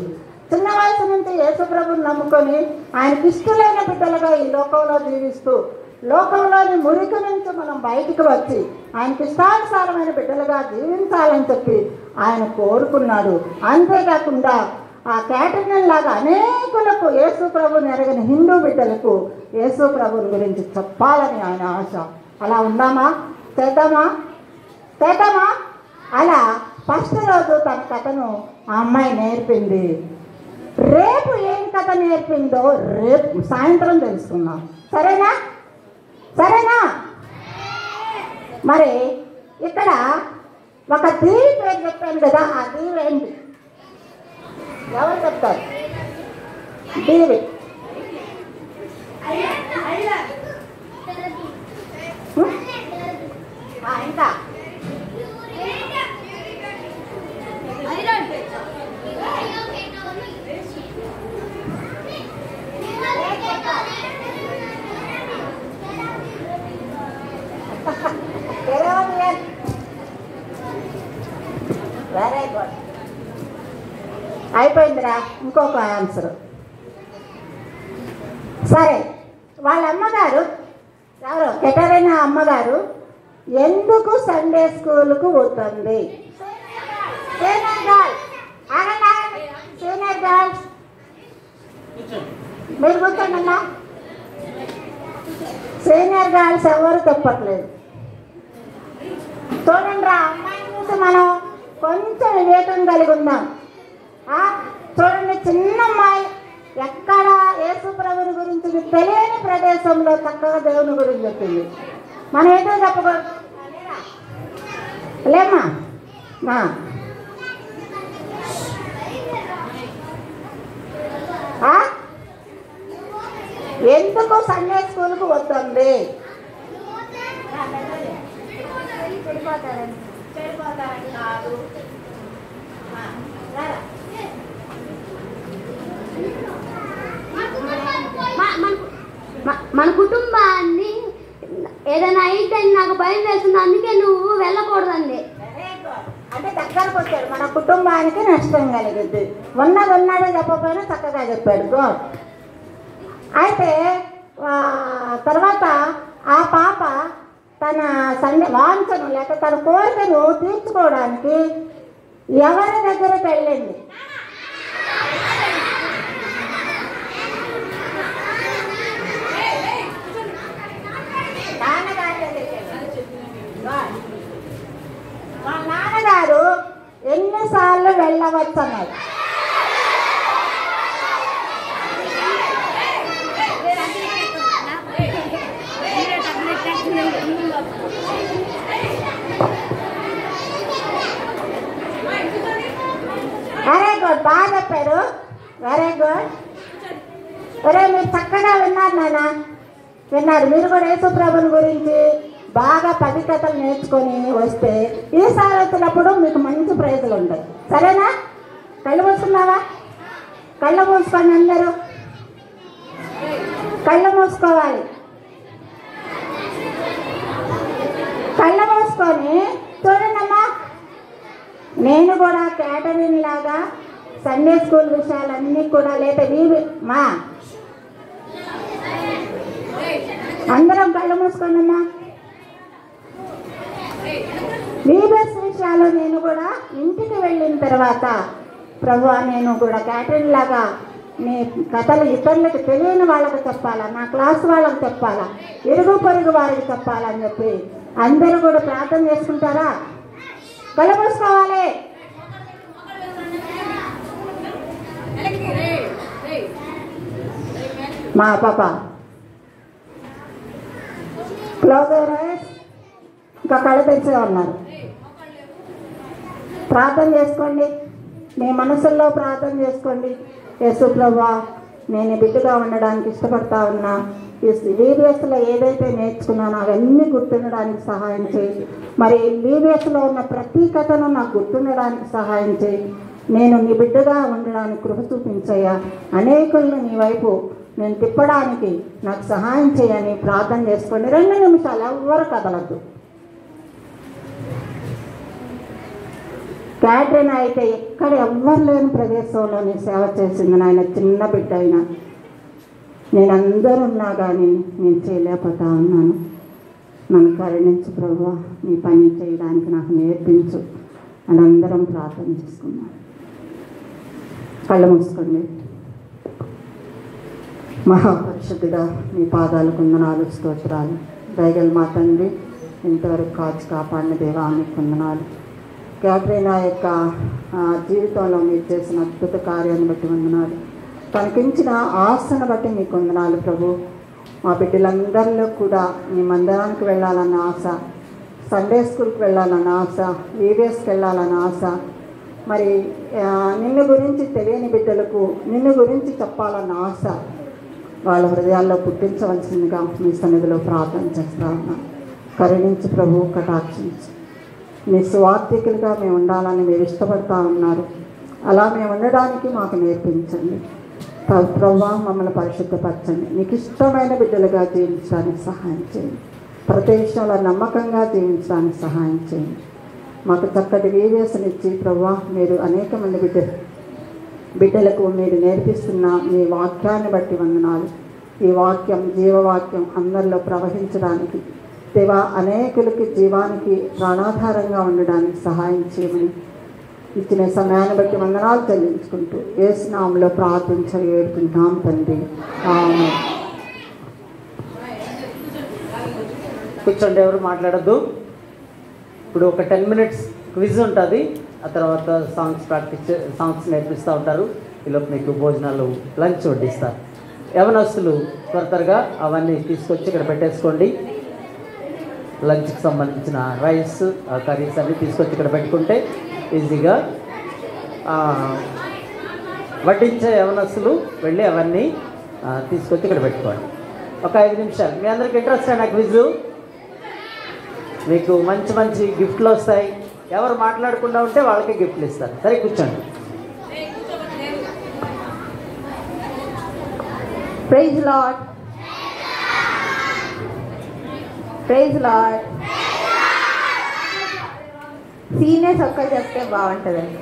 చిన్న వయసు నుంచి యేసు ప్రభుని నమ్ముకొని ఆయనకి ఇష్టమైన బిడ్డలుగా ఈ లోకంలో జీవిస్తూ లోకంలోని మురికి నుంచి మనం బయటికి వచ్చి ఆయనకి ఇష్టానుసారమైన బిడ్డలుగా జీవించాలని చెప్పి ఆయన కోరుకున్నాడు. అంతేకాకుండా ఆ కేటరిన్ లాగా అనేకులకు యేసు ప్రభుని ఎరగని హిందూ బిడ్డలకు యేసు ప్రభుని గురించి చెప్పాలని ఆయన ఆశ. అలా ఉందామా? చేద్దామా? అలా ఫస్ట్ రోజు తన కథను ఆ అమ్మాయి నేర్పింది. రేపు ఏం కథ నేర్పిందో రేపు సాయంత్రం తెలుసుకుందాం. సరేనా? మరి ఇక్కడ ఒక దీవి పేరు చెప్పాను కదా, ఆ దీవి ఏంటి? ఎవరు చెప్తారు? దీవి ఇంకా వెరీ గుడ్, అయిపోయిందిరా. ఇంకొక ఆన్సర్. సరే, వాళ్ళ అమ్మగారు ఎవరు? కెటరినా అమ్మగారు ఎందుకు సండే స్కూల్కు పోతుంది? సీనియర్ గర్ల్స్ మీరు కూర్చోండమ్మా. సీనియర్ గర్ల్స్ ఎవరు చెప్పట్లేదు. చూడండి రా, అమ్మాయిని చూసి మనం కొంచెం వివేకం కలిగి ఉందాం. చూడండి, చిన్న అమ్మాయి ఎక్కడ యేసు ప్రభుని గురించి తెలియని ప్రదేశంలో చక్కగా దేవుని గురించి చెప్పింది. మనం ఏదో చెప్పకూడదు లేమ్మా. ఎందుకు సండే స్కూల్కు వస్తుంది? చెడిపోతారని కాదు. మన కుటుంబాన్ని ఏదైనా అయితే నాకు భయం వేస్తుంది, అందుకే నువ్వు వెళ్ళకూడదండి. అంటే దగ్గరకు వచ్చాడు, మన కుటుంబానికి నష్టం కలిగింది. ఉన్నదే చెప్పకపోయినా చక్కగా చెప్పాడు. గుడ్. అయితే తర్వాత ఆ పాప తన వాంఛను లేక తన కోరికను తీర్చుకోవడానికి ఎవరి దగ్గరకు వెళ్ళింది? మా నాన్నగారు ఎన్నిసార్లు వెళ్ళవచ్చు అన్నారు? వెరీ గుడ్, బాగా చెప్పారు. Very good. మీరు చక్కగా విన్నారు నాన్న, విన్నారు. మీరు కూడా యేసు ప్రభుని గురించి బాగా 10 కథలు నేర్చుకొని వస్తే ఈసారి వచ్చినప్పుడు మీకు మంచి ప్రైజులు ఉంటాయి. సరేనా? కళ్ళు మూసుకున్నావా? కళ్ళు మూసుకోండి, అందరూ కళ్ళు మూసుకోవాలి. కళ్ళు మూసుకొని చూడండమ్మా, నేను కూడా కేటరిన్ లాగా సండే స్కూల్ విషయాలన్నీ కూడా లేదా మా అందరం కళ్ళు మూసుకోండమ్మా. వీబస్ విషయాలు నేను కూడా ఇంటికి వెళ్ళిన తర్వాత ప్రభువా నేను కూడా కేటరిన్ లాగా నీ కథలు ఇతరులకు తెలియని వాళ్ళకి చెప్పాలా, నా క్లాస్ వాళ్ళకి చెప్పాలా, ఇరుగు పొరుగు వారికి చెప్పాలని చెప్పి అందరూ కూడా ప్రార్థన చేసుకుంటారా? కళ్ళు మూసుకోవాలి. మా పాప క్లోజ్ రైస్ ఇంకా కళ్ళు తెరిచే ఉన్నారు. ప్రార్థన చేసుకోండి, మీ మనసుల్లో ప్రార్థన చేసుకోండి. యేసు ప్రభువా, నేను బిడ్డగా ఉండడానికి ఇష్టపడతా ఉన్నా. ఈ VBSలో ఏదైతే నేర్చుకున్నానో అవన్నీ గుర్తుండడానికి సహాయం చేయి. మరి VBSలో ఉన్న ప్రతి కథను నాకు గుర్తుండడానికి సహాయం చేయి. నేను నీ బిడ్డగా ఉండడానికి కృప చూపించయ్యా. అనేకులను నీ వైపు నేను తిప్పడానికి నాకు సహాయం చేయని ప్రార్థన చేసుకోండి. 2 నిమిషాలు ఎవ్వరు కదలద్దు. క్యాటరీన్ అయితే ఎక్కడ ఎవ్వరు లేని ప్రదేశంలో నీ సేవ చేసింది నాయన. చిన్న బిడ్డ అయినా నేను అందరూ ఉన్నా కానీ నేను చేయలేకపోతా ఉన్నాను. నన్ను కరుణించు ప్రభువా, నీ పని చేయడానికి నాకు నేర్పించు అని అందరం ప్రార్థన చేసుకున్నాం. కళ్ళు మూసుకోండి. మహాపరిషుద్ధుడా, నీ పాదాలకు వందనాలు, స్తోత్రాలు. దయగల మా తండ్రి, ఇంతవరకు కాచి కాపాడిన దేవా నీకు వందనాలు. క్యాటరీనా యొక్క జీవితంలో మీరు చేసిన అద్భుత కార్యాన్ని బట్టి వందనాలు. తనకించిన ఆశను బట్టి మీకు వందనాలు ప్రభు. మా బిడ్డలందరిలో కూడా నీ మందిరానికి వెళ్ళాలన్న ఆశ, సండే స్కూల్కి వెళ్ళాలన్న ఆశ, VBSకి వెళ్ళాలన్న ఆశ, మరి నిన్ను గురించి తెలియని బిడ్డలకు నిన్ను గురించి చెప్పాలన్న ఆశ వాళ్ళ హృదయాల్లో పుట్టించవలసిందిగా మీ సన్నిధిలో ప్రార్థన చేస్తా ఉన్నా. కరుణించి ప్రభు, కటాక్షించి నీ స్వార్థికులుగా మేము ఉండాలని మీరు ఇష్టపడతా ఉన్నారు. అలా మేము ఉండడానికి మాకు నేర్పించండి ప్రభువా. మమ్మల్ని పరిశుద్ధపరచండి. నీకు ఇష్టమైన బిడ్డలుగా జీవించడానికి సహాయం చేయండి. ప్రతి విషయంలో నమ్మకంగా జీవించడానికి సహాయం చేయండి. మాకు చక్కటి VBSనిచ్చి ప్రభువా, మీరు అనేక మంది బిడ్డలకు మీరు నేర్పిస్తున్న మీ వాక్యాన్ని బట్టి వందనాలు. ఈ వాక్యం జీవవాక్యం అందరిలో ప్రవహించడానికి దేవా, అనేకులకి జీవానికి ప్రాణాధారంగా ఉండడానికి సహాయం చేయమని ఇచ్చిన సమయాన్ని బట్టి వందనాలు చెల్లించుకుంటూ యేసు నామములో ప్రార్థించి వేడుకుంటాం తండ్రి, ఆమేన్. కూర్చోండి, ఎవరు మాట్లాడద్దు. ఇప్పుడు ఒక 10 minutes క్విజ్ ఉంటుంది. ఆ తర్వాత సాంగ్స్ నేర్పిస్తూ ఉంటారు. ఈలోపు మీకు భోజనాలు, లంచ్ వడ్డిస్తారు. యవనస్తులు త్వరగా అవన్నీ తీసుకొచ్చి ఇక్కడ పెట్టేసుకోండి. లంచ్కి సంబంధించిన రైస్, కర్రీస్ అన్నీ తీసుకొచ్చి ఇక్కడ పెట్టుకుంటే ఈజీగా వడ్డించే యవనస్తులు వెళ్ళి అవన్నీ తీసుకొచ్చి ఇక్కడ పెట్టుకోండి. ఒక 5 నిమిషాలు. మీ అందరికి ఇంట్రెస్ట్ అయిన క్విజ్, మీకు మంచి మంచి గిఫ్ట్లు వస్తాయి. ఎవరు మాట్లాడకుండా ఉంటే వాళ్ళకి గిఫ్ట్లు ఇస్తారు. సరే, కూర్చోండి. Praise lord, praise lord. Seniors ఒక్క చెప్తే బాగుంటుందండి.